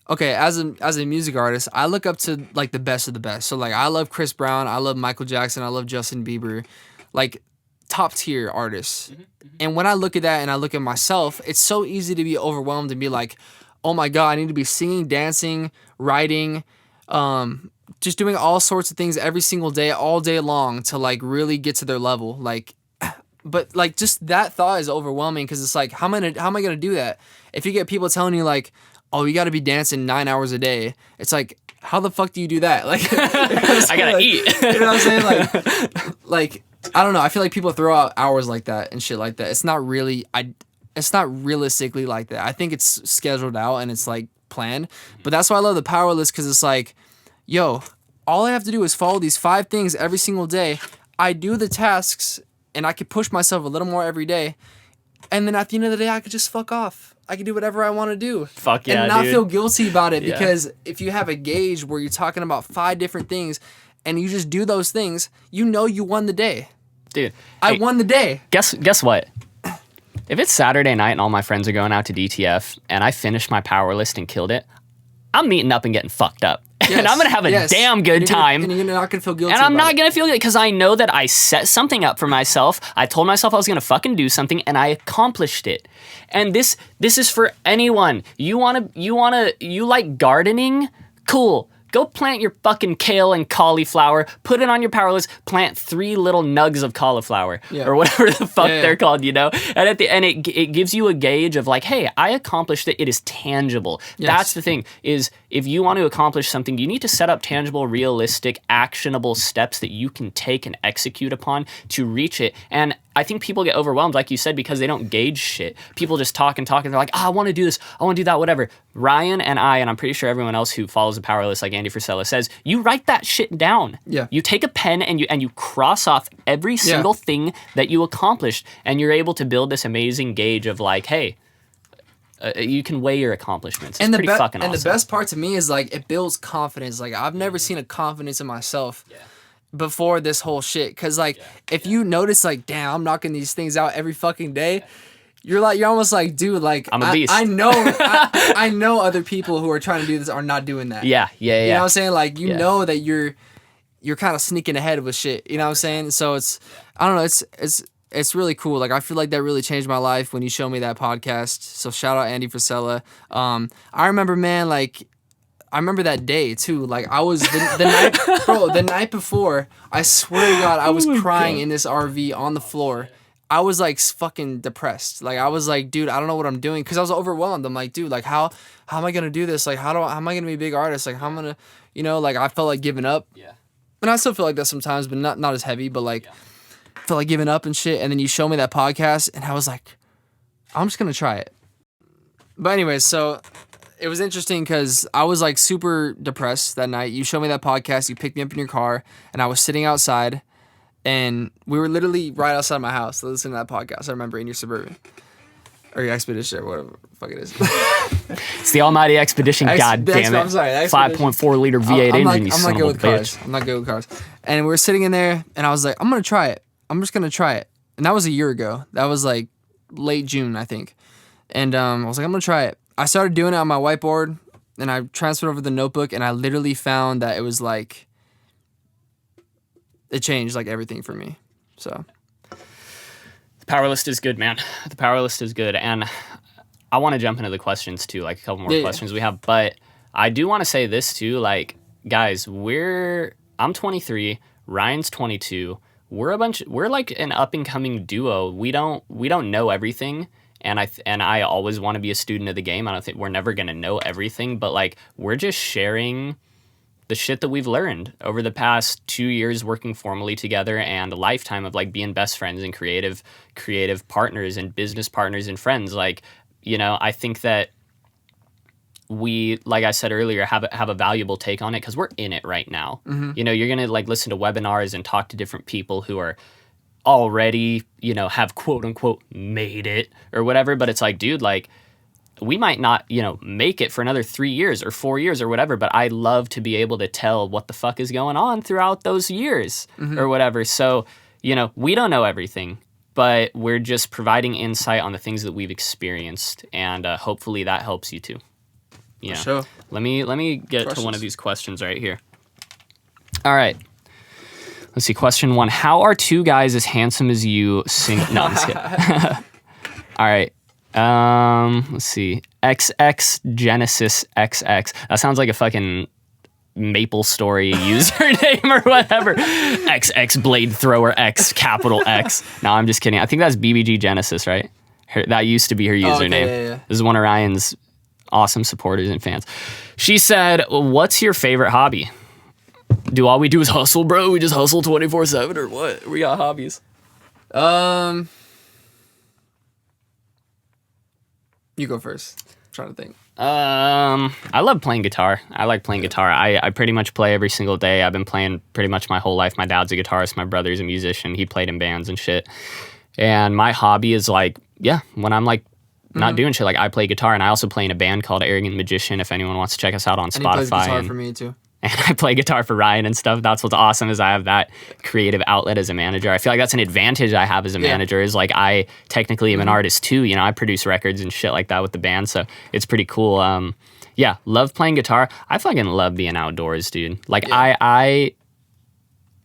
okay, as a music artist, I look up to like the best of the best. So like I love Chris Brown, I love Michael Jackson, I love Justin Bieber. Like top tier artists. And when I look at that and I look at myself, it's so easy to be overwhelmed and be like, oh my God, I need to be singing, dancing, writing, just doing all sorts of things every single day, all day long to like really get to their level. Like, but like just that thought is overwhelming because it's like, how am I going to do that? If you get people telling you like, oh, you got to be dancing 9 hours a day. It's like, how the fuck do you do that? Like, I gotta eat. You know what I'm saying? Like, I don't know. I feel like people throw out hours like that and shit like that. It's not realistically like that. I think it's scheduled out and it's like planned. But that's why I love the power list because it's like, yo, all I have to do is follow these 5 things every single day. I do the tasks and I could push myself a little more every day. And then at the end of the day, I could just fuck off. I can do whatever I want to do. Fuck yeah, and not dude. feel guilty about it because if you have a gauge where you're talking about 5 different things and you just do those things, you won the day. Dude, I won the day. Guess what? If it's Saturday night and all my friends are going out to DTF and I finished my power list and killed it, I'm meeting up and getting fucked up. Yes, and I'm going to have a damn good time. And you're not going to feel guilty And I'm about not going to feel good because I know that I set something up for myself. I told myself I was going to fucking do something and I accomplished it. And this is for anyone. You like gardening? Cool. Go plant your fucking kale and cauliflower, put it on your power list, plant 3 little nugs of cauliflower or whatever the fuck they're called, And at the end, it gives you a gauge of like, hey, I accomplished it. It is tangible. Yes. That's the thing is if you want to accomplish something, you need to set up tangible, realistic, actionable steps that you can take and execute upon to reach it. And I think people get overwhelmed, like you said, because they don't gauge shit. People just talk and talk and they're like, I want to do this. I want to do that, whatever. Ryan and I'm pretty sure everyone else who follows the power list like Andy Frisella says, you write that shit down. Yeah. You take a pen and you cross off every single thing that you accomplished and you're able to build this amazing gauge of like, hey, you can weigh your accomplishments. It's pretty fucking awesome. And the best part to me is like it builds confidence. Like I've never seen a confidence in myself. Before this whole shit, because like if you notice like damn I'm knocking these things out every fucking day, you're almost like dude like I'm a beast. I know I know other people who are trying to do this are not doing that. You know what I'm saying? Like you know that you're kind of sneaking ahead with shit, you know what I'm saying? So it's I don't know, it's really cool. Like I feel like that really changed my life when you showed me that podcast. So shout out Andy Frisella. I remember, man, like I remember that day too. Like I was the night before. I swear to God, I was crying in this RV on the floor. I was like fucking depressed. Like I was like, dude, I don't know what I'm doing because I was overwhelmed. I'm like, dude, like how am I gonna do this? Like how am I gonna be a big artist? Like how am I gonna, like I felt like giving up. Yeah. And I still feel like that sometimes, but not as heavy. But like, I felt like giving up and shit. And then you show me that podcast, and I was like, I'm just gonna try it. But anyways, so. It was interesting because I was like super depressed that night. You showed me that podcast. You picked me up in your car, and I was sitting outside, and we were literally right outside my house listening to that podcast. I remember in your Suburban or your Expedition or whatever the fuck it is. It's the Almighty Expedition. God damn it! I'm sorry, 5.4 liter V8 engine. You son of a bitch. I'm not good with cars. And we were sitting in there, and I was like, I'm gonna try it. I'm just gonna try it. And that was a year ago. That was like late June, I think. And I was like, I'm gonna try it. I started doing it on my whiteboard, and I transferred over the notebook, and I literally found that it was like, it changed like everything for me. So. The power list is good, man. The power list is good. And I want to jump into the questions too, like a couple more Yeah. questions we have, but I do want to say this too, like, guys, I'm 23, Ryan's 22. We're like an up and coming duo. We don't know everything. And I always want to be a student of the game. I don't think we're never going to know everything, but like, we're just sharing the shit that we've learned over the past 2 years working formally together, and a lifetime of like being best friends and creative partners and business partners and friends. Like, you know, I think that we, like I said earlier, have a valuable take on it because we're in it right now. You know, you're gonna like listen to webinars and talk to different people who are already, you know, have quote unquote made it or whatever, but it's like, dude, like, we might not, you know, make it for another 3 years or 4 years or whatever, but I love to be able to tell what the fuck is going on throughout those years or whatever. So, you know, we don't know everything, but we're just providing insight on the things that we've experienced, and hopefully that helps you too. Yeah. Sure. Let me get to one of these questions right here. All right. Let's see. Question 1. How are two guys as handsome as you sing? No, I'm just kidding. All right. Let's see. XX Genesis XX. That sounds like a fucking Maple Story username or whatever. XX Blade Thrower X capital X. No, I'm just kidding. I think that's BBG Genesis, right? That used to be her username. Okay, yeah. This is one of Ryan's awesome supporters and fans. She said, "What's your favorite hobby?" Do all we do is hustle, bro? We just hustle 24/7 or what? We got hobbies. You go first. I'm trying to think. I love playing guitar. I like playing guitar. I pretty much play every single day. I've been playing pretty much my whole life. My dad's a guitarist. My brother's a musician. He played in bands and shit. And my hobby is like, yeah, when I'm like not doing shit, like I play guitar, and I also play in a band called Arrogant Magician. If anyone wants to check us out on And Spotify. he plays guitar for me too. And I play guitar for Ryan and stuff. That's what's awesome, is I have that creative outlet as a manager. I feel like that's an advantage I have as a manager, is like I technically am an artist too. You know, I produce records and shit like that with the band, so it's pretty cool. Yeah, love playing guitar. I fucking love being outdoors, dude. Like I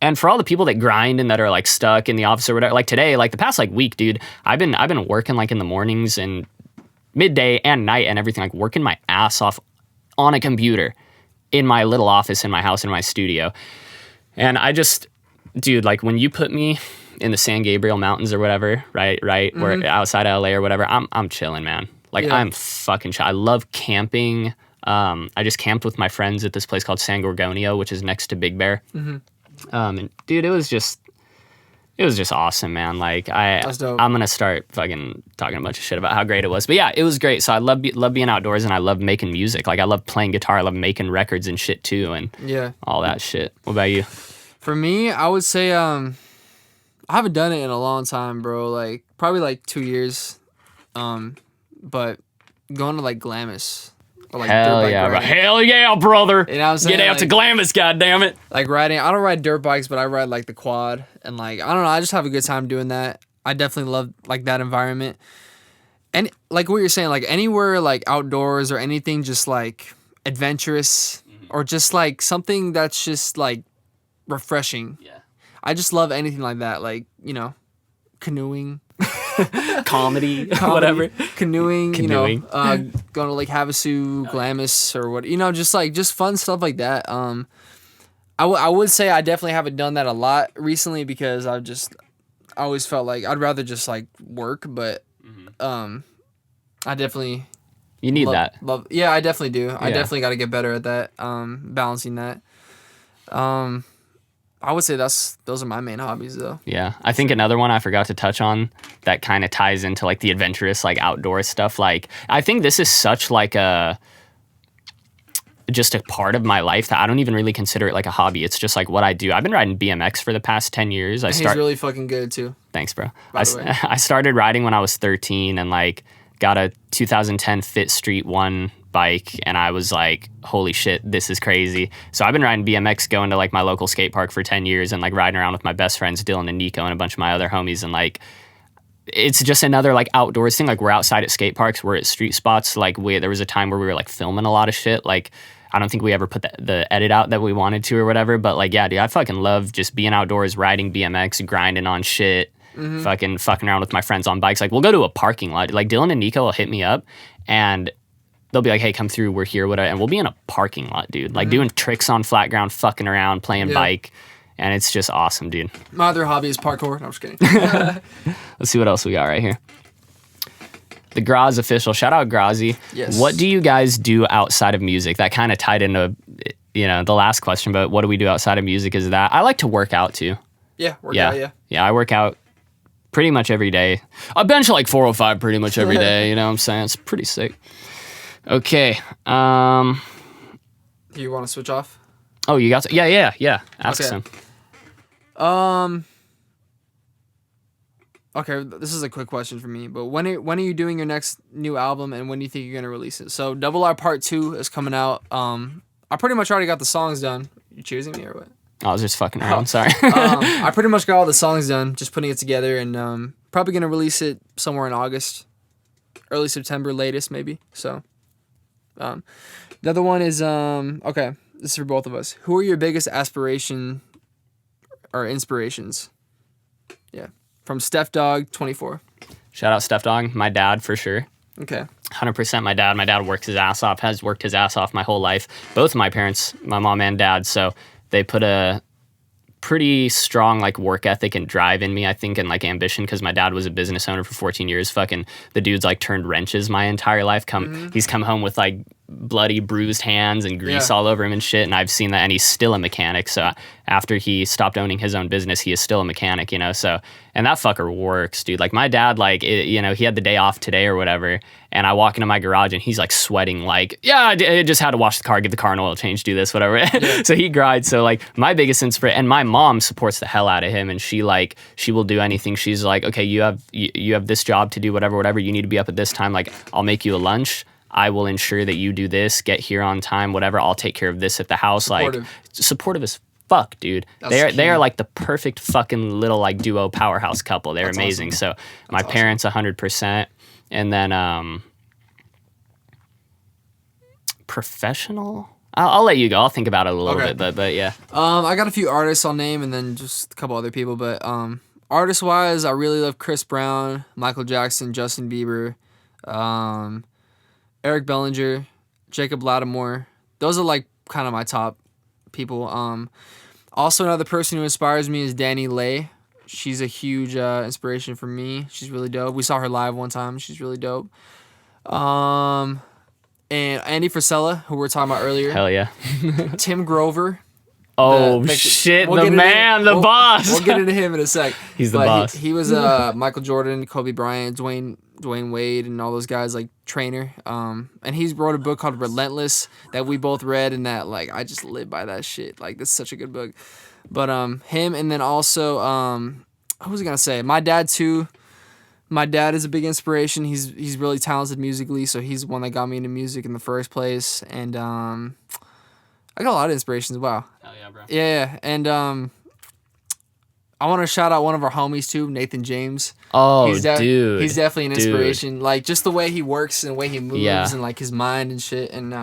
and for all the people that grind and that are like stuck in the office or whatever, like today, like the past like week, dude, I've been working like in the mornings and midday and night and everything, like working my ass off on a computer in my little office in my house, in my studio. And I just, dude, like when you put me in the San Gabriel Mountains or whatever, right, where outside LA or whatever, I'm chilling, man. Like I'm fucking chill. I love camping. I just camped with my friends at this place called San Gorgonio, which is next to Big Bear. And dude, it was just awesome, man. Like That's dope. I'm gonna start fucking talking a bunch of shit about how great it was. But yeah, it was great. So I love being outdoors, and I love making music. Like I love playing guitar. I love making records and shit too, and all that shit. What about you? For me, I would say I haven't done it in a long time, bro. Like probably like 2 years. But going to like Glamis. Or like dirt Hell bike yeah, bro. riding. Hell yeah, brother. You know what I'm saying? Get out to Like- Glamis, goddammit. Like riding, I don't ride dirt bikes, but I ride like the quad, and like I don't know, I just have a good time doing that. I definitely love like that environment, and like what you're saying, like anywhere like outdoors or anything, just like adventurous or just like something that's just like refreshing. Yeah. I just love anything like that, like you know, canoeing, Comedy, whatever. canoeing, you know, Canoeing. going to Lake Havasu, Glamis, or what, you know, just fun stuff like that. I would say I definitely haven't done that a lot recently because I always felt like I'd rather just like work, but I definitely You need that. yeah, I definitely do. I Yeah. definitely got to get better at that, balancing that. I would say those are my main hobbies though. Yeah. I think another one I forgot to touch on that kind of ties into like the adventurous, like outdoor stuff. Like, I think this is such like just a part of my life that I don't even really consider it like a hobby. It's just like what I do. I've been riding BMX for the past 10 years. He's really fucking good too. Thanks, bro. By the way. I started riding when I was 13 and like got a 2010 Fit Street 1 bike, and I was like, holy shit, this is crazy. So I've been riding BMX, going to like my local skate park for 10 years and like riding around with my best friends Dylan and Nico and a bunch of my other homies, and like it's just another like outdoors thing. Like we're outside at skate parks, we're at street spots. Like there was a time where we were like filming a lot of shit. Like I don't think we ever put the edit out that we wanted to or whatever, but like yeah, dude, I fucking love just being outdoors, riding BMX, grinding on shit. fucking around with my friends on bikes. Like we'll go to a parking lot. Like Dylan and Nico will hit me up and they'll be like, hey, come through, we're here, whatever. And we'll be in a parking lot, dude. Like doing tricks on flat ground, fucking around, playing bike. And it's just awesome, dude. My other hobby is parkour. No, I'm just kidding. Let's see what else we got right here. The Graz official. Shout out Grazi. Yes. What do you guys do outside of music? That kind of tied into, the last question, but what do we do outside of music is that I like to work out too. Yeah, work out, yeah. Yeah, I work out pretty much every day. I bench like 405 pretty much every day, you know what I'm saying? It's pretty sick. Okay. Do you want to switch off? Oh, you got to, yeah. Ask Okay. some. Okay, this is a quick question for me, but when are you doing your next new album and when do you think you're gonna release it? So Double R Part 2 is coming out. I pretty much already got the songs done. You cheersing me or what? I was just fucking around, sorry. I pretty much got all the songs done, just putting it together, and probably gonna release it somewhere in August, early September, latest maybe. So, the other one is okay. This is for both of us. Who are your biggest aspiration or inspirations? Yeah, from Steph Dog 24. Shout out Steph Dog, my dad for sure. Okay. 100% my dad. My dad works his ass off, has worked his ass off my whole life. Both of my parents, my mom and dad, so they put a pretty strong like work ethic and drive in me, I think, and like ambition, because my dad was a business owner for 14 years. Fucking the dude's like turned wrenches my entire life. He's come home with like bloody bruised hands and grease all over him and shit, and I've seen that, and he's still a mechanic. So after he stopped owning his own business, he is still a mechanic, so, and that fucker works, dude. Like my dad, like he had the day off today or whatever, and I walk into my garage and he's like sweating, like, I just had to wash the car, give the car an oil change, do this, whatever. So he grinds. So like my biggest inspiration, and my mom supports the hell out of him, and she will do anything. She's like, okay, you have this job to do, whatever, you need to be up at this time, like I'll make you a lunch, I will ensure that you do this, get here on time, whatever, I'll take care of this at the house. Supportive. Like supportive as fuck, dude. They are like the perfect fucking little like duo powerhouse couple. They're amazing. Awesome. So my parents 100%, and then professional, I'll let you go. I'll think about it a little bit, but yeah. I got a few artists I'll name, and then just a couple other people. But artist wise, I really love Chris Brown, Michael Jackson, Justin Bieber, Eric Bellinger, Jacob Lattimore. Those are like kind of my top people. Also another person who inspires me is Danny Lay. She's a huge inspiration for me. She's really dope. We saw her live one time. She's really dope. And Andy Frisella, who we were talking about earlier. Hell yeah. Tim Grover. Shit, the man, the boss. We'll get into him in a sec. He's the boss. He was Michael Jordan, Kobe Bryant, Dwayne Wade, and all those guys, like trainer. And he's wrote a book called Relentless that we both read, and that like I just live by that shit. Like that's such a good book. But him, and then also who was I gonna say? My dad too. My dad is a big inspiration. He's really talented musically, so he's the one that got me into music in the first place. And I got a lot of inspirations. Wow. Hell yeah, bro. Yeah, and I want to shout out one of our homies too, Nathan James. Oh, dude. He's definitely an inspiration. Like just the way he works and the way he moves and like his mind and shit. And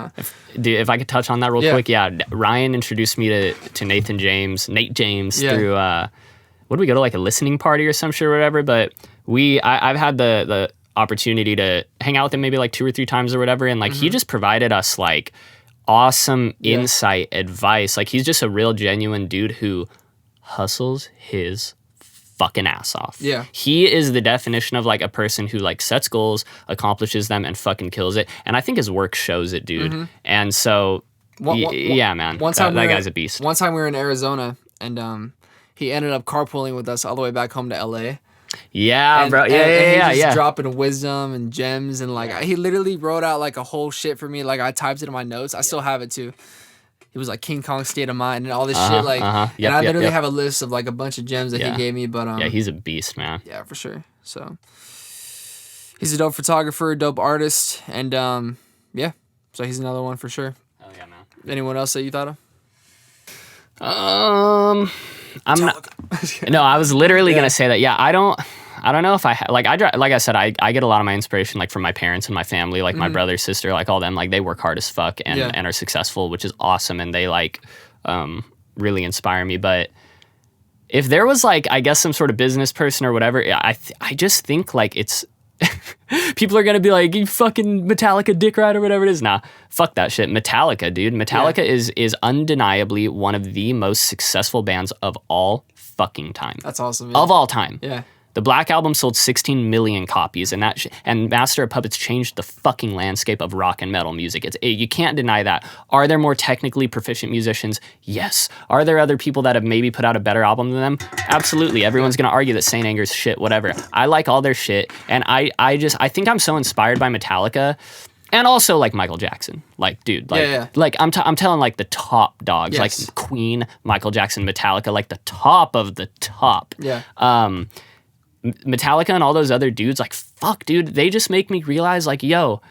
if I could touch on that real quick, Ryan introduced me to Nate James through what did we go to, like a listening party or some shit or whatever. But I've had the opportunity to hang out with him maybe like 2 or 3 times or whatever, and like he just provided us like awesome insight, advice. Like he's just a real genuine dude who hustles his fucking ass off. Yeah. He is the definition of like a person who like sets goals, accomplishes them, and fucking kills it. And I think his work shows it, dude. Mm-hmm. And so, yeah, man. That guy's a beast. One time we were in Arizona, and he ended up carpooling with us all the way back home to LA. Yeah, bro. And he just dropping wisdom and gems, and like he literally wrote out like a whole shit for me. Like I typed it in my notes. I still have it too. It was like King Kong State of Mind and all this shit. Like, and I literally have a list of like a bunch of gems that he gave me. But yeah, he's a beast, man. Yeah, for sure. So he's a dope photographer, dope artist, and yeah. So he's another one for sure. Hell yeah, man. Anyone else that you thought of? I'm not. No, I was literally gonna say that. Yeah, I don't know if like I said, I get a lot of my inspiration like from my parents and my family, like my brother, sister, like all them. Like they work hard as fuck and are successful, which is awesome, and they like really inspire me. But if there was like, I guess some sort of business person or whatever, I just think like it's people are gonna be like, you fucking Metallica dick ride or whatever it is. Nah, fuck that shit. Metallica, dude. Metallica is undeniably one of the most successful bands of all fucking time. That's awesome. Yeah. Of all time. Yeah. The Black Album sold 16 million copies, and and Master of Puppets changed the fucking landscape of rock and metal music. You can't deny that. Are there more technically proficient musicians? Yes. Are there other people that have maybe put out a better album than them? Absolutely. Everyone's gonna argue that Saint Anger's shit, whatever. I like all their shit, and I think I'm so inspired by Metallica. And also like Michael Jackson, like dude, like like I'm telling like the top dogs, like Queen, Michael Jackson, Metallica, like the top of the top. Yeah. Metallica and all those other dudes, like fuck, dude, they just make me realize like, yo,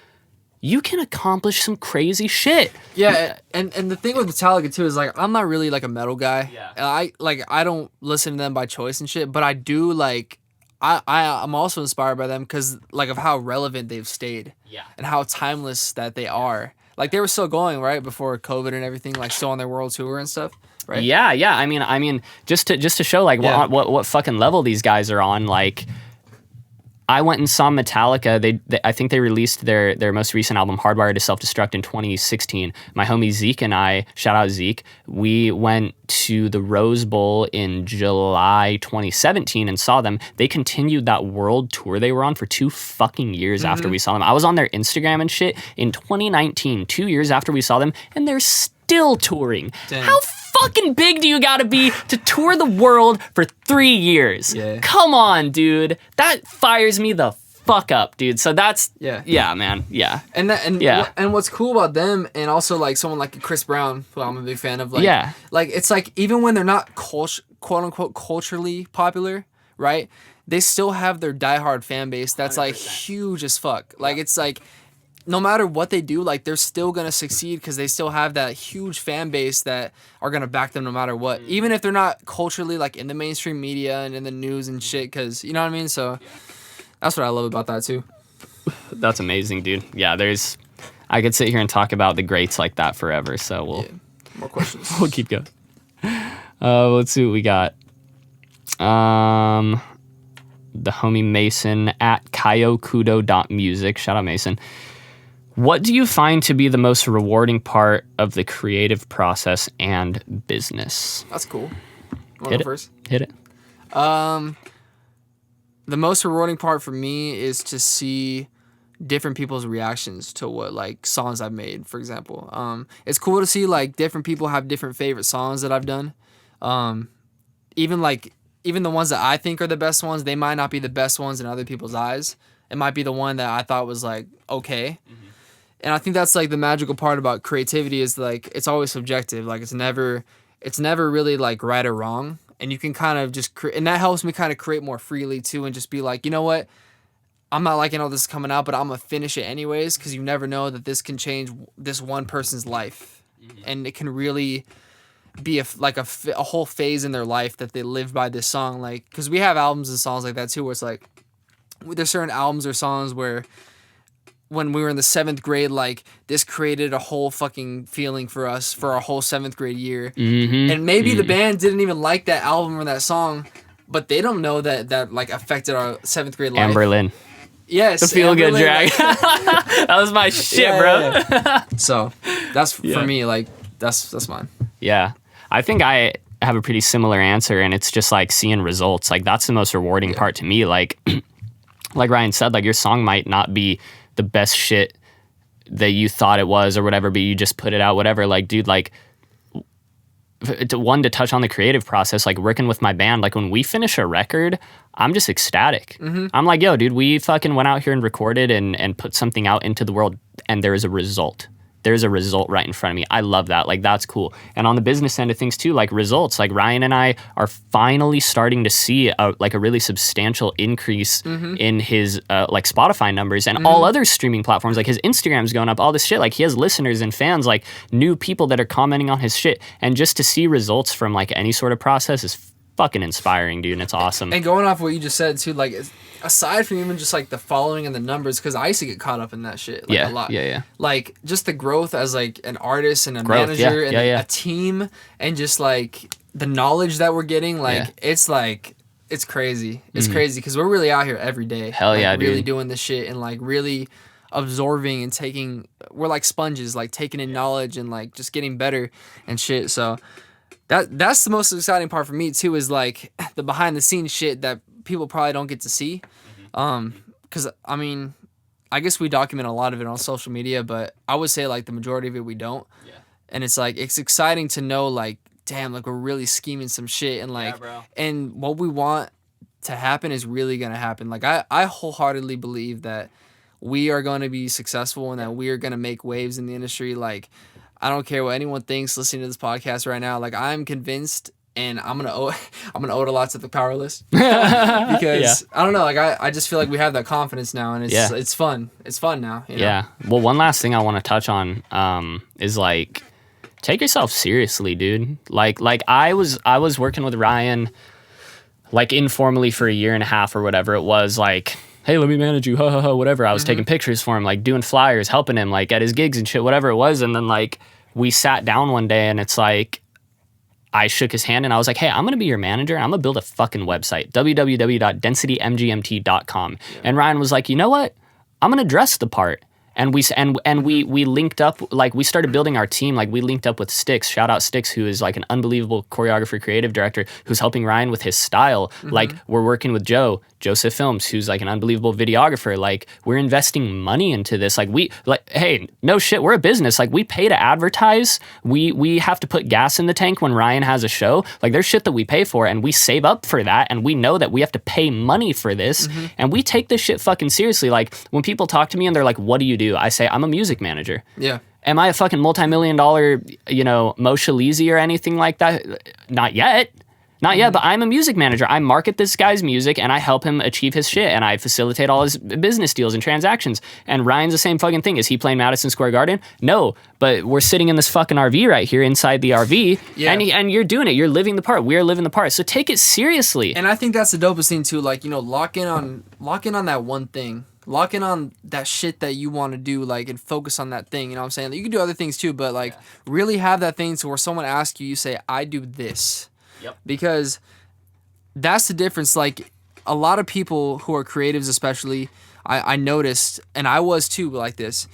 you can accomplish some crazy shit. Yeah, and the thing with Metallica too is like I'm not really like a metal guy. Yeah. I don't listen to them by choice and shit, but I do like I'm also inspired by them because like of how relevant they've stayed. Yeah. And how timeless that they are. Like they were still going right before COVID and everything, like still on their world tour and stuff. Right? Yeah. I mean, just to show like what fucking level these guys are on. Like, I went and saw Metallica. They I think they released their most recent album, Hardwired to Self-Destruct, in 2016. My homie Zeke and I, shout out Zeke, we went to the Rose Bowl in July 2017 and saw them. They continued that world tour they were on for 2 fucking years after we saw them. I was on their Instagram and shit in 2019, 2 years after we saw them, and they're still touring. Dang. How fucking big do you gotta be to tour the world for 3 years? Yeah. Come on, dude. That fires me the fuck up, dude. So that's yeah, man. Yeah. And what's cool about them and also like someone like Chris Brown, who I'm a big fan of, like like it's like even when they're not quote unquote culturally popular, right? They still have their diehard fan base that's 100%. Like huge as fuck. Like it's like no matter what they do, like they're still gonna succeed because they still have that huge fan base that are gonna back them no matter what, even if they're not culturally like in the mainstream media and in the news and shit. Because you know what I mean. So that's what I love about that too. That's amazing, dude. Yeah, I could sit here and talk about the greats like that forever. So more questions. We'll keep going. Let's see what we got. The homie Mason at kayokudo.music. Shout out Mason. What do you find to be the most rewarding part of the creative process and business? That's cool. Hit it. First? Hit it. The most rewarding part for me is to see different people's reactions to what like songs I've made, for example. It's cool to see like different people have different favorite songs that I've done. Even the ones that I think are the best ones, they might not be the best ones in other people's eyes. It might be the one that I thought was like okay. Mm-hmm. And I think that's like the magical part about creativity is like it's always subjective. Like it's never really like right or wrong. And you can kind of just and that helps me kind of create more freely too and just be like, you know what? I'm not liking all this coming out, but I'm going to finish it anyways because you never know that this can change this one person's life. Mm-hmm. And it can really be a whole phase in their life that they live by this song. Like, because we have albums and songs like that too where it's like there's certain albums or songs where when we were in the 7th grade, like this created a whole fucking feeling for us for our whole 7th grade year. Mm-hmm. And maybe the band didn't even like that album or that song, but they don't know that like affected our 7th grade life. Amberlin. Yes. The Feel Good Drag. That was my shit, bro. Yeah. So that's for me, like that's mine. Yeah. I think I have a pretty similar answer, and it's just like seeing results. Like that's the most rewarding part to me. Like Ryan said, like your song might not be the best shit that you thought it was or whatever, but you just put it out, whatever. Like, dude, like to touch on the creative process, like working with my band, like when we finish a record, I'm just ecstatic. Mm-hmm. I'm like, yo, dude, we fucking went out here and recorded and put something out into the world, and there is a result. There's a result right in front of me. I love that. Like, that's cool. And on the business end of things too, like results, like Ryan and I are finally starting to see a really substantial increase in his like Spotify numbers and all other streaming platforms. Like his Instagram's going up, all this shit. Like he has listeners and fans, like new people that are commenting on his shit. And just to see results from like any sort of process is fucking inspiring, dude. And it's awesome. And going off what you just said too, like aside from even just like the following and the numbers, because I used to get caught up in that shit like a lot. Yeah. Like just the growth as like an artist and a Growth, manager and yeah. a team, and just like the knowledge that we're getting, like it's crazy. It's crazy because we're really out here every day. Hell like, yeah, really dude. doing this shit and like really absorbing and taking. We're like sponges, like taking in knowledge and like just getting better and shit. So that's the most exciting part for me too, is like the behind the scenes shit that people probably don't get to see. Because I mean, I guess we document a lot of it on social media, but I would say like the majority of it we don't. Yeah. And it's like it's exciting to know like, damn, like we're really scheming some shit and like, and what we want to happen is really gonna happen. Like I wholeheartedly believe that we are going to be successful and that we are going to make waves in the industry. Like I don't care what anyone thinks listening to this podcast right now. Like I'm convinced, and I'm gonna owe it a lot to the powerless because I don't know. Like I just feel like we have that confidence now, and it's fun. It's fun now. You know? Yeah. Well, one last thing I want to touch on is like take yourself seriously, dude. Like I was working with Ryan like informally for a year and a half or whatever it was. Like, hey, let me manage you, whatever. I was taking pictures for him, like doing flyers, helping him like at his gigs and shit, whatever it was. And then like we sat down one day and it's like I shook his hand and I was like, hey, I'm going to be your manager and I'm going to build a fucking website, www.densitymgmt.com. Yeah. And Ryan was like, you know what? I'm going to dress the part. And we linked up, like we started building our team. Like we linked up with Styx, shout out Styx, who is like an unbelievable choreographer, creative director, who's helping Ryan with his style. Like we're working with Joseph Films, who's like an unbelievable videographer. Like we're investing money into this. Like hey, no shit, we're a business. Like we pay to advertise. We have to put gas in the tank when Ryan has a show. Like there's shit that we pay for and we save up for that. And we know that we have to pay money for this. And we take this shit fucking seriously. Like when people talk to me and they're like, what do you do? I say, I'm a music manager. Yeah. Am I a fucking multi-million-dollar, Moshe Leezy or anything like that? Not yet. Not yet, but I'm a music manager. I market this guy's music and I help him achieve his shit and I facilitate all his business deals and transactions. And Ryan's the same fucking thing. Is he playing Madison Square Garden? No, but we're sitting in this fucking RV right here inside the RV and you're doing it. You're living the part. We're living the part. So take it seriously. And I think that's the dopest thing too. Like, lock in on that one thing. Lock in on that shit that you want to do, like, and focus on that thing. You know what I'm saying? Like, you can do other things too, but like really have that thing to where someone asks you, you say, I do this. Yep. Because that's the difference. Like a lot of people who are creatives, especially, I noticed, and I was too like this,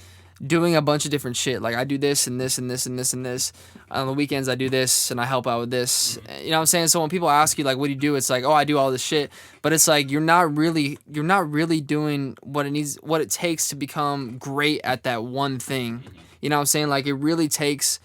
doing a bunch of different shit. Like I do this and this and this and this and this. On the weekends I do this and I help out with this. You know what I'm saying? So when people ask you like, what do you do? It's like, oh, I do all this shit. But it's like you're not really doing what it takes to become great at that one thing. You know what I'm saying? Like it really takes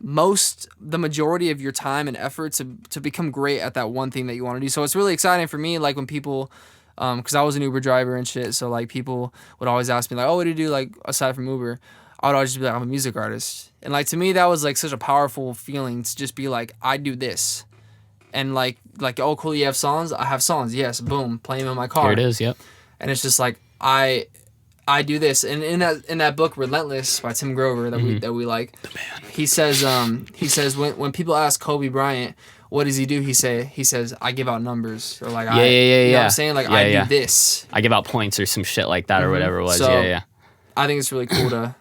the majority of your time and effort to become great at that one thing that you want to do. So it's really exciting for me, like when people, because I was an Uber driver and shit, so like people would always ask me like, oh, what do you do like aside from Uber? I would always just be like, I'm a music artist. And like to me that was like such a powerful feeling to just be like, I do this. And like oh cool, you have songs? I have songs, yes, boom, play them in my car. Here it is, yep. And it's just like I do this, and in that book Relentless by Tim Grover that we like, he says when people ask Kobe Bryant what does he do, he says I give out numbers, or like you know what I'm saying, like I do this, I give out points or some shit like that or whatever it was. So, I think it's really cool to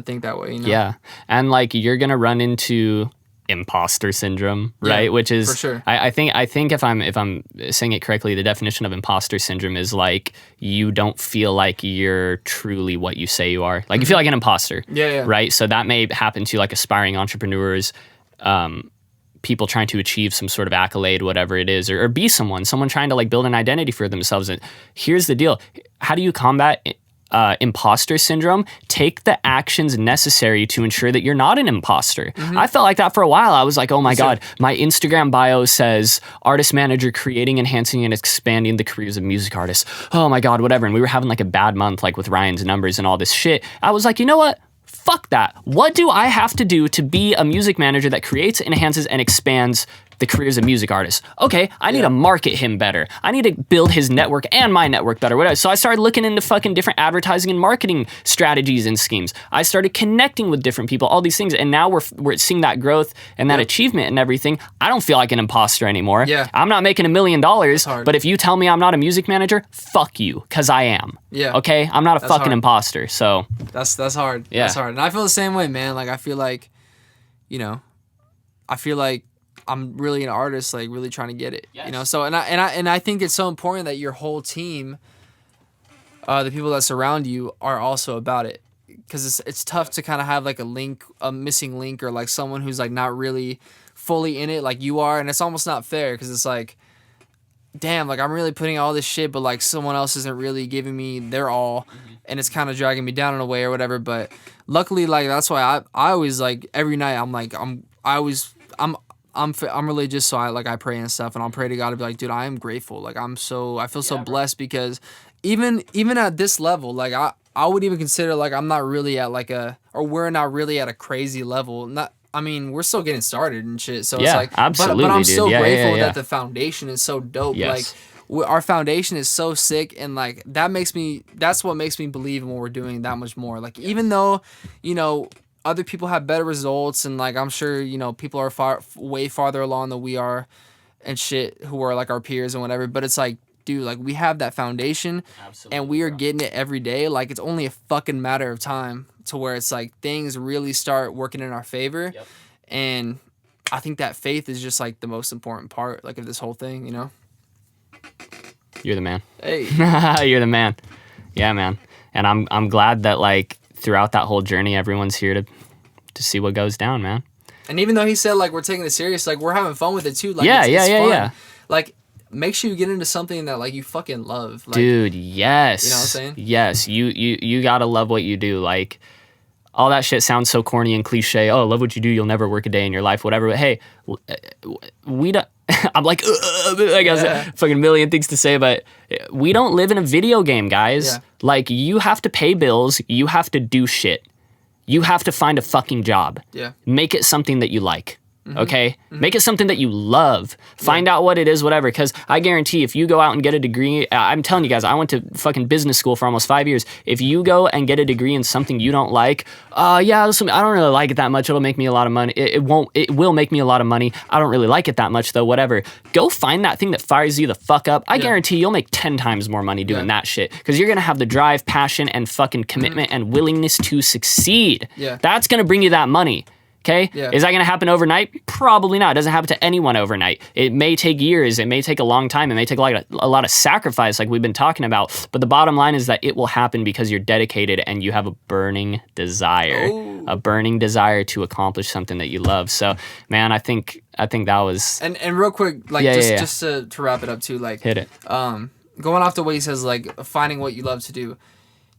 think that way, Yeah, and like you're gonna run into imposter syndrome, right? Yeah, which is for sure. I think if I'm saying it correctly, the definition of imposter syndrome is like you don't feel like you're truly what you say you are. Like you feel like an imposter. Yeah. Right? So that may happen to like aspiring entrepreneurs, people trying to achieve some sort of accolade, whatever it is, or be someone trying to like build an identity for themselves. And here's the deal. How do you combat imposter syndrome? Take the actions necessary to ensure that you're not an imposter. I felt like that for a while. I was like, oh my God, my Instagram bio says artist manager, creating, enhancing, and expanding the careers of music artists. Oh my God, whatever. And we were having like a bad month, like with Ryan's numbers and all this shit. I was like, you know what? Fuck that. What do I have to do to be a music manager that creates, enhances, and expands the career as a music artist. Okay, I need to market him better. I need to build his network and my network better, whatever. So I started looking into fucking different advertising and marketing strategies and schemes. I started connecting with different people, all these things, and now we're seeing that growth and that achievement and everything. I don't feel like an imposter anymore. Yeah. I'm not making $1 million, but if you tell me I'm not a music manager, fuck you, because I am. Yeah. Okay? I'm not a fucking hard. imposter, so. That's hard. Yeah. That's hard. And I feel the same way, man. Like, I feel like, I feel like I'm really an artist, like really trying to get it. Yes. So and I think it's so important that your whole team, the people that surround you, are also about it, because it's tough to kind of have like a missing link, or like someone who's like not really fully in it like you are, and it's almost not fair, because it's like, damn, like I'm really putting all this shit, but like someone else isn't really giving me their all, and it's kind of dragging me down in a way or whatever. But luckily, like that's why I always, like, every night I'm religious, so I pray and stuff, and I'll pray to God to be like, dude, I am grateful. Like I feel so blessed, because even at this level, like I would even consider like I'm not really at like we're not really at a crazy level. I mean, we're still getting started and shit. So it's like, absolutely, but I'm dude. so grateful yeah. that the foundation is so dope. Yes. Like our foundation is so sick, and like that's what makes me believe in what we're doing that much more. Like even though, other people have better results, and like I'm sure people are way farther along than we are, and shit, who are like our peers and whatever. But it's like, dude, like we have that foundation, and we are getting it every day. Like it's only a fucking matter of time to where it's like things really start working in our favor, and I think that faith is just like the most important part, like, of this whole thing. You're the man. Hey. You're the man. Yeah, man. And I'm glad that like throughout that whole journey, everyone's here to see what goes down, man. And even though he said like we're taking it serious, like we're having fun with it too. Like Yeah. fun. Like make sure you get into something that like you fucking love. Like, dude, yes. You know what I'm saying? Yes, you gotta love what you do. Like all that shit sounds so corny and cliche. Oh, love what you do, you'll never work a day in your life, whatever. But hey, we don't. I'm like, I got fucking a million things to say, but we don't live in a video game, guys. Yeah. Like, you have to pay bills. You have to do shit. You have to find a fucking job. Yeah. Make it something that you like. Okay? Make it something that you love. Find out what it is, whatever. Because I guarantee if you go out and get a degree, I'm telling you guys, I went to fucking business school for almost 5 years. If you go and get a degree in something you don't like, I don't really like it that much. It'll make me a lot of money. It will make me a lot of money. I don't really like it that much though, whatever. Go find that thing that fires you the fuck up. I guarantee you'll make 10 times more money doing that shit. Because you're going to have the drive, passion, and fucking commitment and willingness to succeed. Yeah. That's going to bring you that money. Okay? Yeah. Is that going to happen overnight? Probably not. It doesn't happen to anyone overnight. It may take years. It may take a long time. It may take a lot of sacrifice like we've been talking about. But the bottom line is that it will happen because you're dedicated and you have a burning desire. Ooh. A burning desire to accomplish something that you love. So, man, I think that was... And real quick, like, just to wrap it up too, like... Hit it. Going off the way he says, like, finding what you love to do.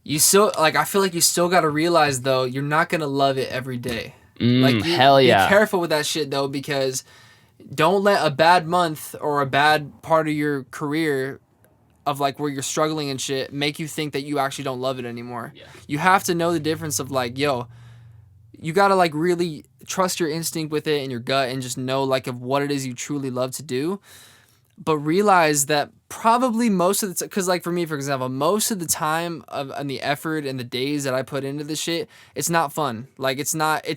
You still, like, I feel like you still got to realize, though, you're not going to love it every day. Hell yeah. Be careful with that shit though, because don't let a bad month or a bad part of your career of like where you're struggling and shit make you think that you actually don't love it anymore. Yeah. You have to know the difference of like, yo, you gotta like really trust your instinct with it and your gut and just know like of what it is you truly love to do. But realize that probably most of the time, because like for me, for example, most of the time and the effort and the days that I put into this shit, it's not fun. Like it's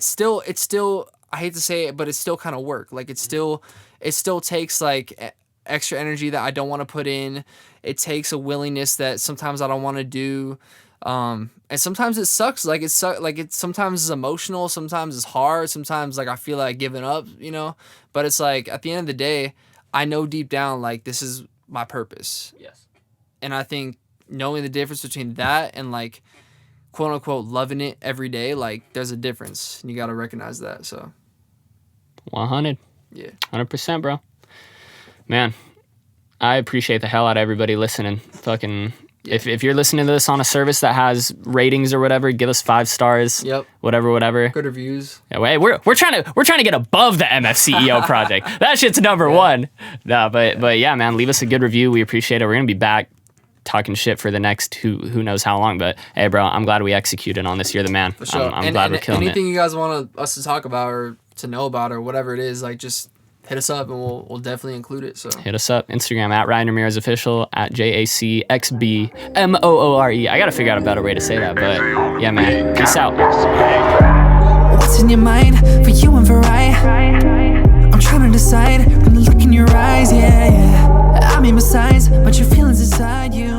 still, I hate to say it, but it's still kind of work. Like it still takes like extra energy that I don't want to put in. It takes a willingness that sometimes I don't want to do. And sometimes it sucks. Like sometimes it's emotional. Sometimes it's hard. Sometimes like I feel like giving up, but it's like at the end of the day, I know deep down, like, this is my purpose. Yes. And I think knowing the difference between that and, like, quote unquote, loving it every day, like, there's a difference. And you got to recognize that, so. 100. Yeah. 100%, bro. Man, I appreciate the hell out of everybody listening. Fucking, if you're listening to this on a service that has ratings or whatever, give us 5 stars. Yep. Whatever. Good reviews. Yeah, we're trying to get above the MFCEO project. That shit's number one. No, but yeah, man, leave us a good review. We appreciate it. We're gonna be back talking shit for the next who knows how long. But hey, bro, I'm glad we executed on this. You're the man. For sure. I'm glad we're killing anything it. you guys want us to talk about or to know about or whatever it is, like just hit us up and we'll definitely include it. So Hit us up. Instagram at Ryan Ramirez Official, at JACXBMOORE. I gotta figure out a better way to say that, but yeah, man. Peace out. What's in your mind for you and for I? I'm trying to decide when I look in your eyes, yeah, yeah. I mean besides, but your feelings inside you.